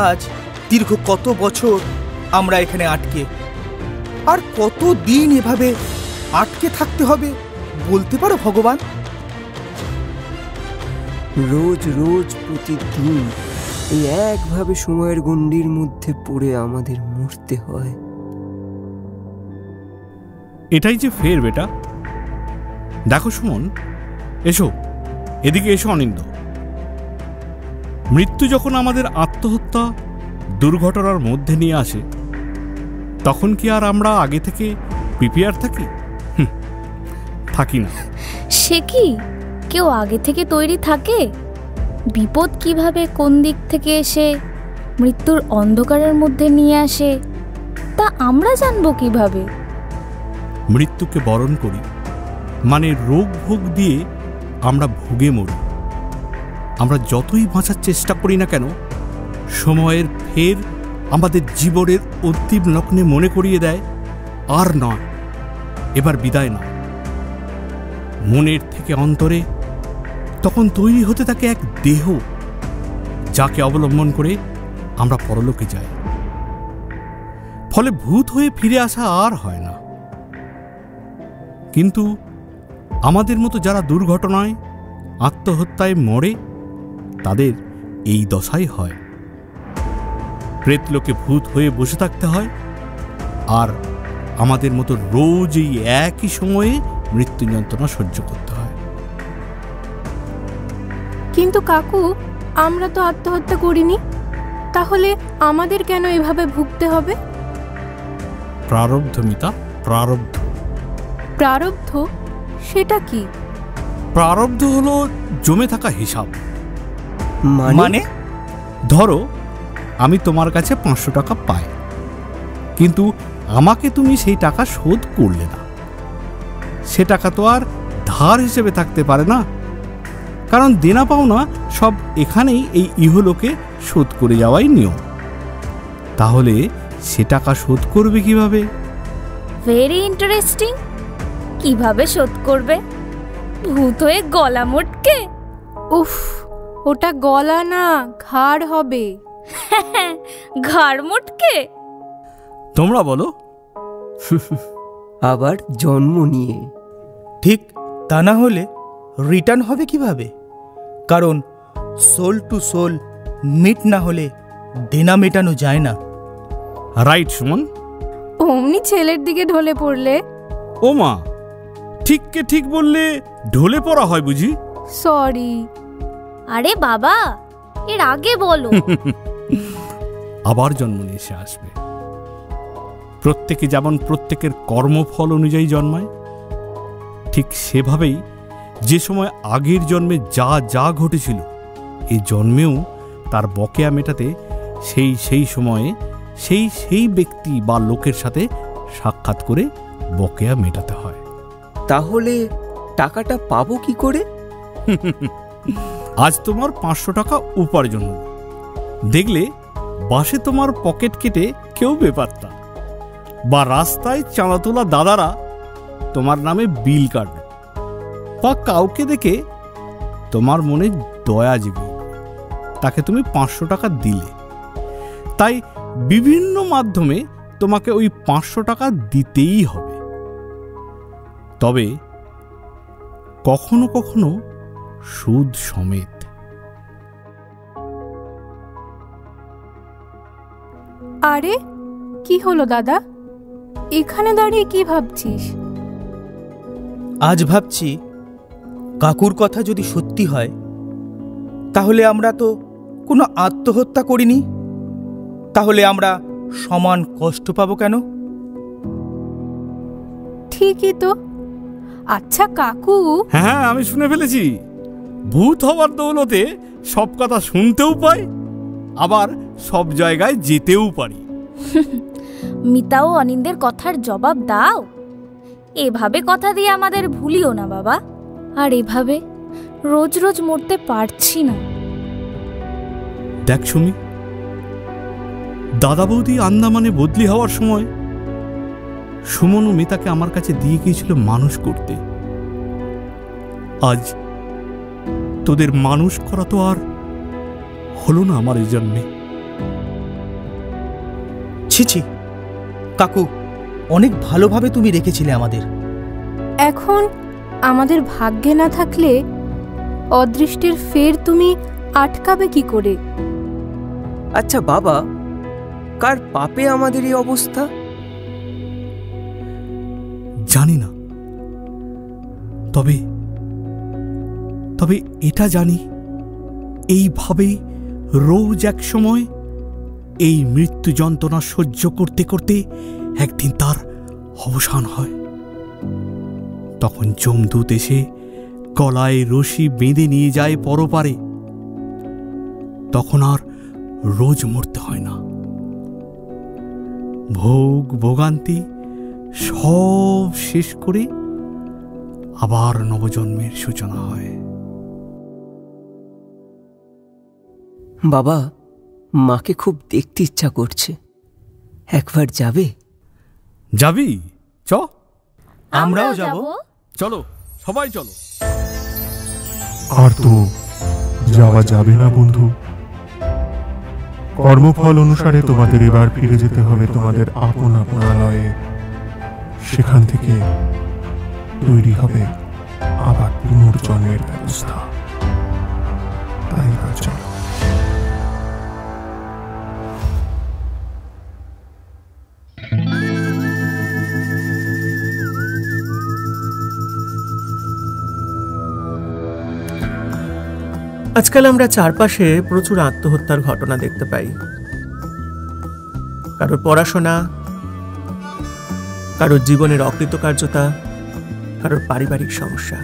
S15: আজ দীর্ঘ কত বছর আমরা এখানে আটকে, আর কত দিন এভাবে আটকে থাকতে হবে বলতে পারো ভগবান?
S16: রোজ রোজ প্রতিদিন এই একভাবে সময়ের গণ্ডির মধ্যে পড়ে আমাদের মরতে হয়।
S17: এটাই যে ফের বেটা। দেখো সুমন, এসো এদিকে এসো। অনিন্দ, মৃত্যু যখন আমাদের আত্মহত্যা দুর্ঘটনার মধ্যে নিয়ে আসে, তখন কি আর আমরা আগে থেকে প্রিপেয়ার থাকি? থাকি না।
S18: সে কি কেউ আগে থেকে তৈরি থাকে? বিপদ কিভাবে কোন দিক থেকে এসে মৃত্যুর অন্ধকারের মধ্যে নিয়ে আসে তা আমরা জানবো কিভাবে?
S17: মৃত্যুকে বরণ করি মানে রোগ ভোগ দিয়ে আমরা ভুগে মরি। আমরা যতই বাঁচার চেষ্টা করি না কেন, সময়ের ফের আমাদের জীবনের অন্তিম লগ্নে মনে করিয়ে দেয়, আর নয়, এবার বিদায় নয়। মনের থেকে অন্তরে তখন তৈরি হতে থাকে এক দেহ, যাকে অবলম্বন করে আমরা পরলোকে যাই। ফলে ভূত হয়ে ফিরে আসা আর হয় না। কিন্তু আমাদের মতো যারা দুর্ঘটনায় আত্মহত্যায় মরে, তাদের এই দশাই হয়। প্রেতলোকে ভূত হয়ে বসে থাকতে হয়, আর আমাদের মতো রোজ এই একই সময়ে মৃত্যু যন্ত্রণা সহ্য করতে হয়।
S19: কিন্তু কাকু, আমরা তো আত্মহত্যা করিনি, তাহলে আমাদের কেন এভাবে ভুগতে হবে?
S17: প্রারব্ধ মিতা, প্রারব্ধ।
S19: প্রারব্ধ সেটা কি?
S17: প্রারব্ধ হলো জমে থাকা হিসাব।
S15: মানে
S17: ধরো আমি তোমার কাছে 500 টাকা পাই, কিন্তু আমাকে তুমি সেই টাকা শোধ করলে না। সে টাকা তো আর ধার হিসেবে থাকতে পারে না, কারণ দেনা পাওনা সব এখানেই এই ইহলোকে শোধ করে যাওয়াই নিয়ম। তাহলে সে টাকা শোধ করবে কিভাবে?
S18: Very interesting. কিভাবে শোধ করবে? ভূত হয়ে গলা মোটকে?
S19: উফ, ওটা গলা না, ঘাড় হবে।
S18: ঘাড় মোটকে?
S17: তোমরা বলো।
S16: আবার জন্ম নিয়ে।
S15: ঠিক, তা না হলে রিটার্ন হবে কিভাবে? কারণ সোল টু সোল মিট না হলে দেনা মেটানো যায় না।
S17: রাইট সুমন।
S19: অমনি ছেলের দিকে ঢলে পড়লে।
S17: ও মা, ঠিককে ঠিক বললে ঢলে পড়া হয় বুঝি?
S19: সরি।
S18: আরে বাবা, এর আগে বলো।
S17: আবার জন্ম নিয়ে এসে আসবে। প্রত্যেকে যেমন প্রত্যেকের কর্মফল অনুযায়ী জন্মায়, ঠিক সেভাবেই যে সময় আগের জন্মে যা যা ঘটেছিল, এই জন্মেও তার বকেয়া মেটাতে সেই সময়ে সেই ব্যক্তি বা লোকের সাথে সাক্ষাৎ করে বকেয়া মেটাতে হয়।
S16: তাহলে টাকাটা পাবো কি করে?
S17: আজ তোমার 500 টাকা উপার্জন হলো, দেখলে বাসে তোমার পকেট কেটে কেউ বেপাত্তা, বা রাস্তায় চাঁদা তোলা দাদারা তোমার নামে বিল কাটবে, বা কাউকে দেখে তোমার মনে দয়া জেগে তাকে তুমি 500 টাকা দিলে। তাই বিভিন্ন মাধ্যমে তোমাকে ওই 500 টাকা দিতেই হবে। তবে কখনো কখনো সুদ সমেত।
S19: আরে কি হলো দাদা, এখানে দাঁড়িয়ে কি ভাবছিস?
S15: আজ ভাবছি, কাকুর কথা যদি সত্যি হয়, তাহলে আমরা তো কোনো আত্মহত্যা করিনি। তাহলে আমরা সমান কষ্ট পাবো কেন?
S19: ঠিকই তো, আচ্ছা কাকু।
S17: হ্যাঁ, আমি শুনে ফেলেছি। ভূত হওয়ার দৌলতে সব কথা শুনতেও পাই, আবার সব জায়গায় যেতেও পারি।
S18: মিতা ও অনিন্দের কথার জবাব দাও। এভাবে কথা দিয়ে আমাদের ভুলিও না বাবা। আর এভাবে রোজ রোজ মরতে পারছি না।
S17: দেখ সুমি, দাদা বৌদি আন্দামানে বদলি হওয়ার সময় সুমন ও মিতাকে আমার কাছে দিয়ে গিয়েছিল মানুষ করতে। আজ তোদের মানুষ করা তো আর হলো না আমার এই জন্মে।
S15: ছি কাকু, অনেক ভালোভাবে তুমি রেখেছিলে আমাদের।
S19: এখন আমাদের ভাগ্যে না থাকলে অদৃষ্টের ফের তুমি আটকাবে কি করে?
S16: আচ্ছা বাবা, কার পাপে আমাদের এই অবস্থা?
S17: জানি না, তবে তবে এটা জানি, এইভাবেই রোজ এক সময় এই মৃত্যু যন্ত্রণা সহ্য করতে করতে একদিন তার অবসান হয়। তখন যমদূত এসে গলায় রশি বেঁধে নিয়ে যায় পরপারে। তখন আর রোজ মরতে হয় না। ভোগ ভোগান্তি সব শেষ করে আবার নবজন্মের সূচনা হয়।
S16: বাবা, মাকে খুব দেখতে ইচ্ছা করছে, একবার যাবে?
S17: যাবি? চ।
S2: আমরাও যাব।
S17: চলো, সবাই চলো।
S20: আর তো যাওয়া যাবে না বন্ধু। কর্মফল অনুসারে তোমাদের এবার ফিরে যেতে হবে তোমাদের আপন আপনালয়ে। সেখান থেকে তৈরি হবে আবার পুনর্জন্মের ব্যবস্থা। তাই এবার চলো।
S2: আজকাল আমরা চারপাশে প্রচুর আত্মহত্যার ঘটনা দেখতে পাই। কারোর পড়াশোনা, কারোর জীবনের অকৃতকার্যতা, কারোর পারিবারিক সমস্যা।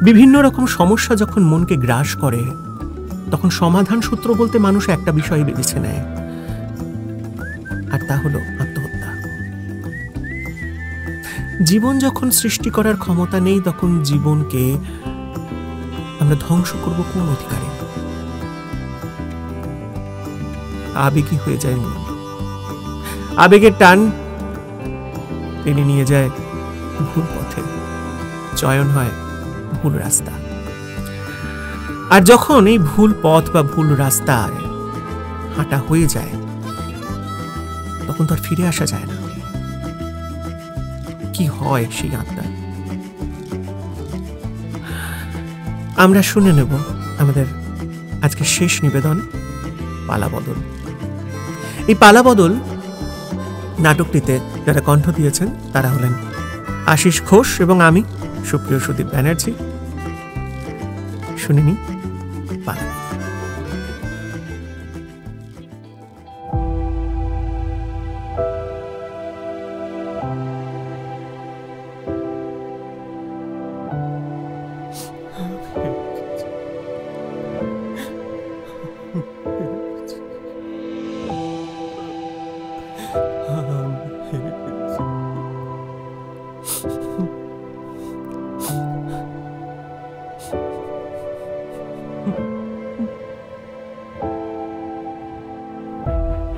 S2: বিভিন্ন রকম সমস্যা যখন মনকে গ্রাস করে, তখন সমাধান সূত্র বলতে মানুষ একটা বিষয় বেছে নেয়, আর তা হলো আত্মহত্যা। জীবন যখন সৃষ্টি করার ক্ষমতা নেই, তখন জীবনকে আমরা ধ্বংস করব কোন অধিকারে? আবেগী হয়ে যায় মন। আবেগের টান টেনে নিয়ে যায় ভুল পথে, চয়ন হয় ভুল রাস্তা। আর যখন এই ভুল পথ বা ভুল রাস্তায় হাঁটা হয়ে যায়, তখন তো আর ফিরে আসা যায় না। কি হয় সেই আত্মা? আমরা শুনে নেব আমাদের আজকে শেষ নিবেদন, পালাবদল। এই পালাবদল নাটকটিতে যারা কণ্ঠ দিয়েছেন তারা হলেন আশিস ঘোষ এবং আমি সুপ্রিয় সুদীপ ব্যানার্জি। শুনিনি পালা।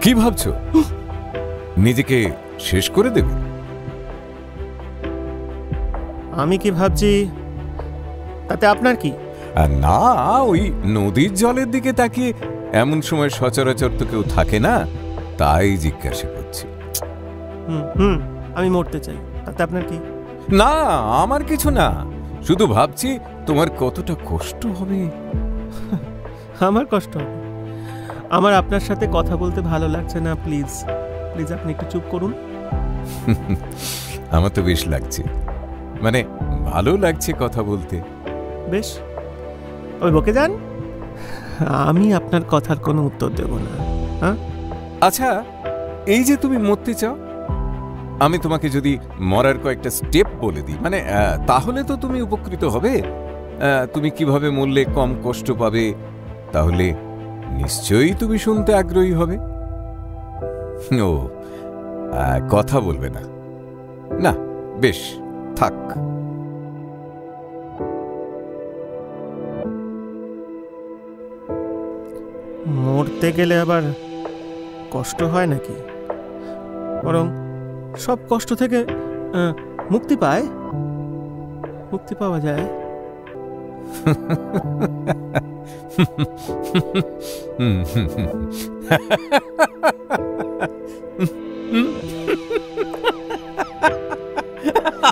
S1: কি ভাবছো? নিজেকে শেষ করে দেবে?
S2: আমি কি ভাবছি তাতে আপনার কি?
S1: না, ওই নদীর জলের দিকে তাকিয়ে এমন সময় সচরাচর তো কেউ থাকে না, তাই জিজ্ঞাসা করছি।
S2: আমি মরতে চাই, তাতে আপনার কি?
S1: না, আমার কিছু না, শুধু ভাবছি তোমার কতটা কষ্ট হবে।
S2: আমার কষ্ট হবে? আমার আপনার সাথে কথা বলতে ভালো লাগছে না। প্লিজ প্লিজ আপনি একটু চুপ করুন।
S1: আমার তো বেশ লাগছে, মানে ভালো লাগছে কথা বলতে।
S2: বেশ, ওই বকে যান, আমি আপনার কথার কোনো উত্তর দেব না।
S1: আচ্ছা, এই যে তুমি মরতে চাও,
S21: আমি তোমাকে যদি মরার কয়েকটা স্টেপ বলে দিই, মানে তাহলে তো তুমি উপকৃত হবে। তুমি কিভাবে মরলে কম কষ্ট পাবে, তাহলে নিশ্চয়ই তুমি শুনতে আগ্রহী হবে। ও কথা বলবে না? না, বেশ, থাক।
S2: মরতে গেলে আবার কষ্ট হয় নাকি? বরং সব কষ্ট থেকে মুক্তি পাওয়া যায়।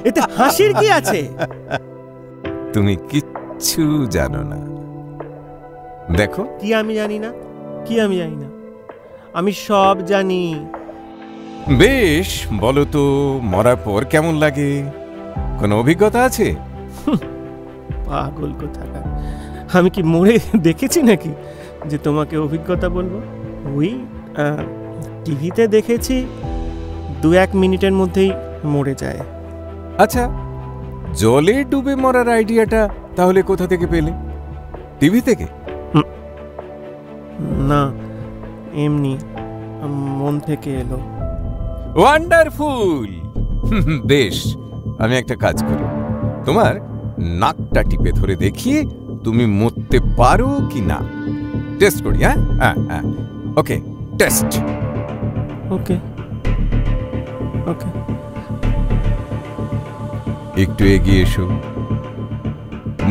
S2: এতে হাসির কি আছে?
S21: তুমি কিচ্ছু জানো না। দেখো,
S2: কি আমি জানি না? আমি সব জানি।
S21: বেশ, বলো তো, মরার পর কেমন লাগে? কোনো অভিজ্ঞতা আছে?
S2: পাগল কোথাকার, আমি কি মরে দেখেছি নাকি যে তোমাকে অভিজ্ঞতা বলবো? ওই টিভিতে দেখেছি 2-1 মিনিটের মধ্যেই মরে যায়।
S21: আচ্ছা, জলে ডুবে মরার আইডিয়াটা তাহলে কোথা থেকে পেলে? টিভি থেকে?
S2: না, এমনি মন থেকে এলো।
S21: ওয়ান্ডারফুল! বেশ, আমি একটা কাজ করি, তোমার নাকটা টিপে ধরে দেখি তুমি মরতে পারো কি না। টেস্ট করি। হ্যাঁ, ওকে, টেস্ট।
S2: ওকে।
S21: একটু এগিয়ে এসো।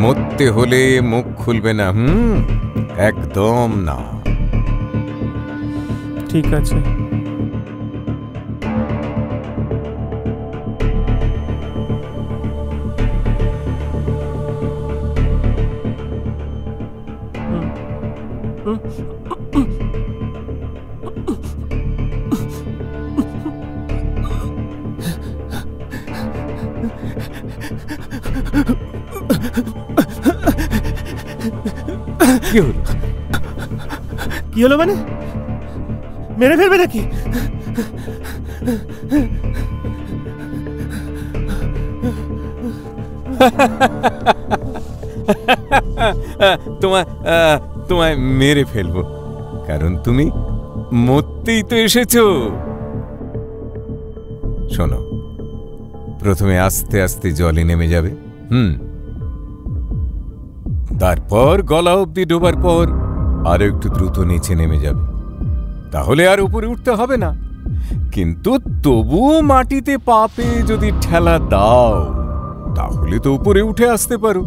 S21: মরতে হলে মুখ খুলবে না। একদম না।
S2: ঠিক আছে। কি হলো মানে? মেরে ফেলবে নাকি?
S21: তোমায় মেরে ফেলবো, কারণ তুমি মরতেই তো এসেছো। শোনো, প্রথমে আস্তে আস্তে জলে নেমে যাবে। তারপর গলা অবধি ডোবার পর আরো একটু দ্রুত নিচে নেমে যাবে। তাহলে আর উপরে উঠতে হবে না, কিন্তু তবুও মাটিতে পা পেয়ে যদি ঠেলা দাও তাহলে তো উপরে উঠে আসতে পারো।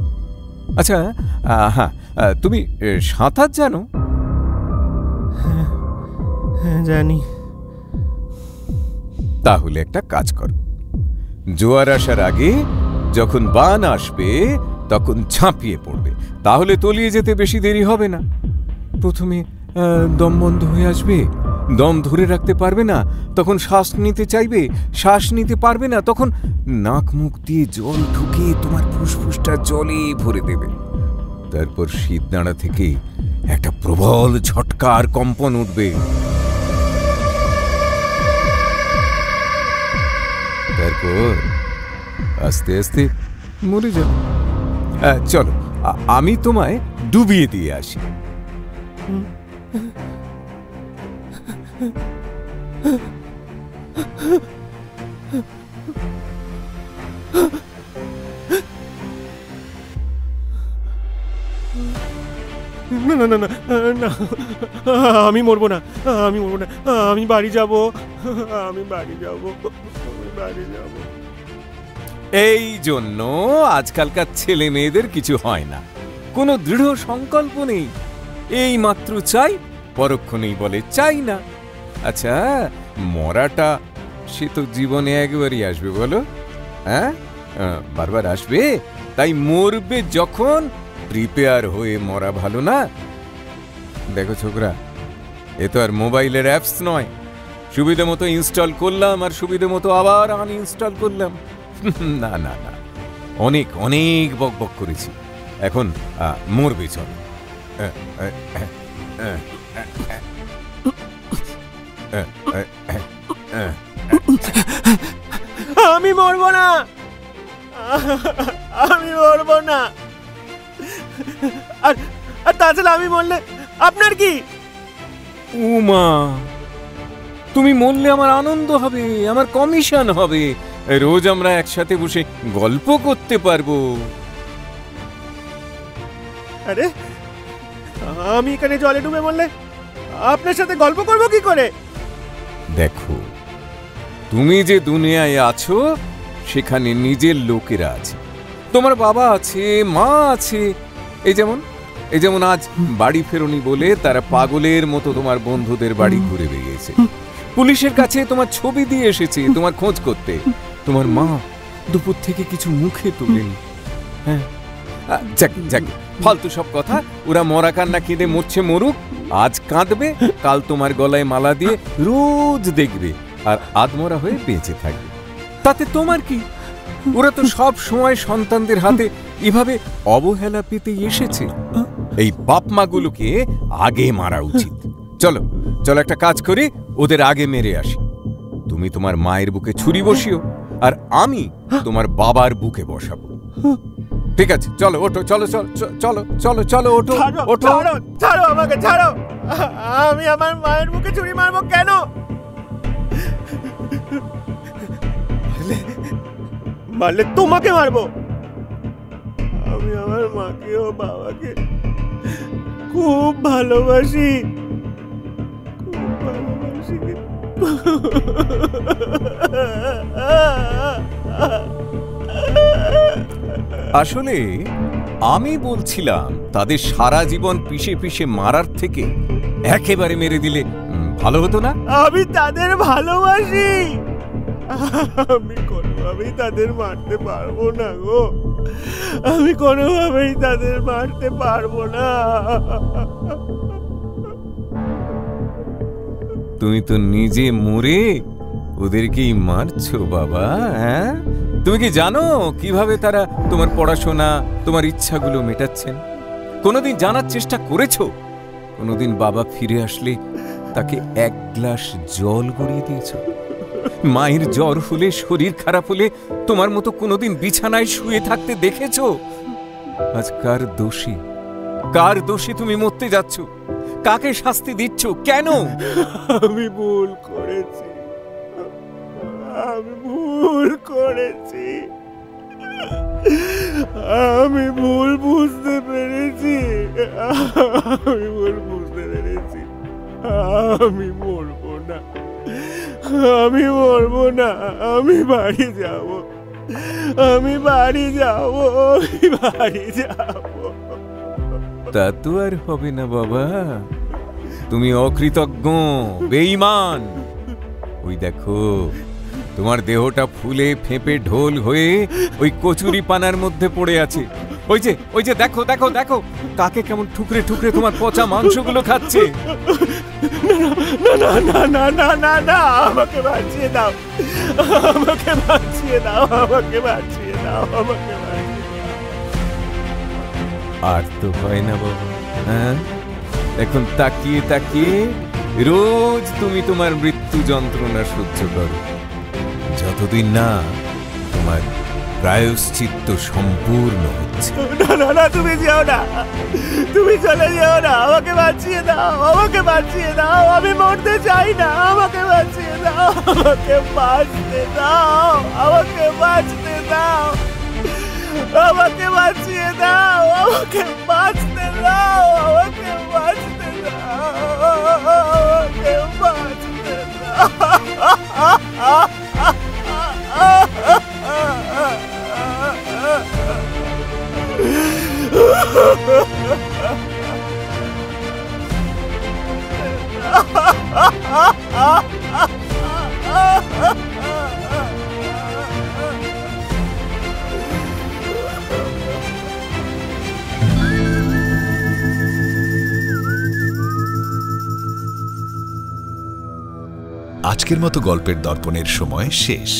S21: আচ্ছা, হ্যাঁ, তুমি সাঁতার জানো?
S2: হ্যাঁ, জানি।
S21: তাহলে একটা কাজ করো, জোয়ার আসার আগে যখন বান আসবে তখন ঝাঁপিয়ে পড়বে, তাহলে তলিয়ে যেতে বেশি দেরি হবে না। প্রথমে দম বন্ধ হয়ে আসবে, দম ধরে রাখতে পারবে না, তখন শ্বাস নিতে চাইবে, শ্বাস নিতে পারবে না, তখন নাক মুখ দিয়ে জল ঢুকে তোমার ফুসফুসটা জলে ভরে দেবে। তারপর শীত দাঁড়া থেকে একটা প্রবল ঝটকার কম্পন উঠবে। তারপর আস্তে আস্তে মরে যাবে। চলো, আমি তোমায় ডুবিয়ে দিয়ে আসি।
S2: না না না না, আমি মরবো না, আমি বাড়ি যাব।
S21: এই জন্য আজকালকার ছেলে মেয়েদের কিছু হয় না, কোনো দৃঢ় সংকল্প নেই, এই মাত্র চাই, পরক্ষণেই বলে চাই না। আচ্ছা, মরাটা সে তো জীবনে একবারই আসবে, বলো? হ্যাঁ, বারবার আসবে, তাই মরবে যখন প্রিপেয়ার হয়ে মরা ভালো না? দেখো ছোকরা, এ তো আর মোবাইলের অ্যাপস নয়, সুবিধা মতো ইনস্টল করলাম আর সুবিধা মতো আবার আনইনস্টল করলাম। না না না, অনেক অনেক বকবক করেছি, এখন মরবে চল।
S2: আমি মরবো না, আমি মরবো না। আর তাছাড়া আমি মরলে আপনার কি?
S21: উমা, তুমি মরলে আমার আনন্দ হবে, আমার কমিশন হবে, রোজ আমরা একসাথে বসে গল্প করতে পারবো।
S2: আরে আমি এখানে জলে ডুবে মরলে আপনার সাথে গল্প করবো কি করে?
S21: দেখো, তুমি যে দুনিয়ায় আছো সেখানে নিজের লোকেরা আছে, তোমার বাবা আছে, মা আছে। এই যেমন আজ বাড়ি ফেরোনি বলে তারা পাগলের মতো তোমার বন্ধুদের বাড়ি ঘুরে বেরিয়েছে, পুলিশের কাছে তোমার ছবি দিয়ে এসেছে তোমার খোঁজ করতে। তোমার মা দুপুর থেকে কিছু মুখে তোলেনি। হ্যাঁ, যাক, ফালতু সব কথা। ওরা মরা কান্না কেঁদে মরছে, মরুক। আজ কাঁদবে, কাল তোমার গলায় মালা দিয়ে রোজ দেখবে, আর আদমরা হয়ে বেঁচে থাকবে। তাতে তোমার কি? ওরা তো সব সময় সন্তানদের হাতে এভাবে অবহেলা পেতে এসেছে। এই বাপ মাগুলোকে আগে মারা উচিত। চলো একটা কাজ করি, ওদের আগে মেরে আসি। তুমি তোমার মায়ের বুকে ছুরি বসিও, আর আমি তোমার বাবার বুকে বসাবো। ঠিক আছে, চলো ওঠো, চলো ওঠো।
S2: ছাড়ো আমাকে, ছাড়ো। আমি আমার মায়ের বুকে ছুরি মারবো কেন? মারলে তোমাকে মারবো। আমি আমার মাকে ও বাবাকে খুব ভালোবাসি, খুব ভালোবাসি।
S21: আসলে আমি বলছিলাম, তাদের সারা জীবন পিষে পিষে মারার থেকে একেবারে মেরে দিলে ভালো হতো না?
S2: আমি তাদের ভালোবাসি, আমি কোনোভাবেই তাদের মারতে পারবো না গো, আমি কোনোভাবেই তাদের মারতে পারবো না।
S21: তুমি তো নিজে মরে ওদেরকেই মারছো বাবা। হ্যাঁ, তুমি কি জানো কিভাবে তারা তোমার পড়াশোনা, তোমার ইচ্ছাগুলো মেটাচ্ছেন? কোনোদিন জানার চেষ্টা করেছো? কোনোদিন বাবা ফিরে আসলে তাকে এক গ্লাস জল গড়িয়ে দিয়েছো? মায়ের জ্বর হলে, শরীর খারাপ হলে তোমার মতো কোনোদিন বিছানায় শুয়ে থাকতে দেখেছো? আজ কার দোষে তুমি মরতে যাচ্ছ? কাকে শাস্তি দিচ্ছ? কেন?
S2: আমি ভুল করেছি, আমি ভুল করেছি, আমি ভুল বুঝতে পেরেছি, আমি ভুল বুঝতে পেরেছি। আমি মরবো না, আমি মরবো না, আমি বাড়ি যাব, আমি বাড়ি যাব, আমি বাড়ি যাব।
S21: তা তো আর হবে না বাবা, তুমি অকৃতজ্ঞ, বেঈমান। ওই দেখো, তোমার দেহটা ফুলে ফেঁপে ঢোল হয়ে ওই কচুরি পানার মধ্যে পড়ে আছে। ওই যে দেখো দেখো দেখো, কাকে কেমন ঠুকরে ঠুকরে তোমার পচা মাংসগুলো খাচ্ছে।
S2: না না না না না না, আমাকে বাঁচিয়ে দাও, আমাকে বাঁচিয়ে দাও, আমাকে বাঁচিয়ে দাও, আমাকে বাঁচিয়ে দাও।
S21: আর তো হয় না বাবা। হ্যাঁ, এখন তাকিয়ে তাকিয়ে রোজ তুমি তোমার মৃত্যু যন্ত্রণা সহ্য করো, যতদিন না তোমার প্রায়শ্চিত্ত সম্পূর্ণ হচ্ছে।
S2: না না না, তুমি যেও না, তুমি চলে যেও না, আমাকে বাঁচিয়ে দাও, আমাকে বাঁচিয়ে দাও, আমি মরতে চাই না, আমাকে বাঁচিয়ে দাও, আমাকে বাঁচতে দাও, আমাকে বাঁচতে দাও, আমাকে বাঁচিয়ে দাও, আমাকে বাঁচতে দাও, আমাকে বাঁচতে দাও, আমাকে বাঁচতে দাও।
S1: আজকের মতো গল্পের দর্পণের সময় শেষ।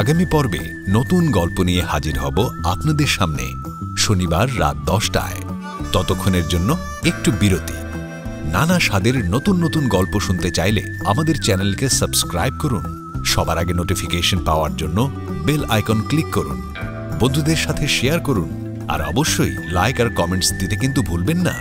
S1: আগামী পর্বে নতুন গল্প নিয়ে হাজির হব আপনাদের সামনে শনিবার রাত 10টায়। ততক্ষণের জন্য একটু বিরতি। নানা স্বাদের নতুন নতুন গল্প শুনতে চাইলে আমাদের চ্যানেলকে সাবস্ক্রাইব করুন, সবার আগে নোটিফিকেশন পাওয়ার জন্য বেল আইকন ক্লিক করুন, বন্ধুদের সাথে শেয়ার করুন আর অবশ্যই লাইক আর কমেন্টস দিতে কিন্তু ভুলবেন না।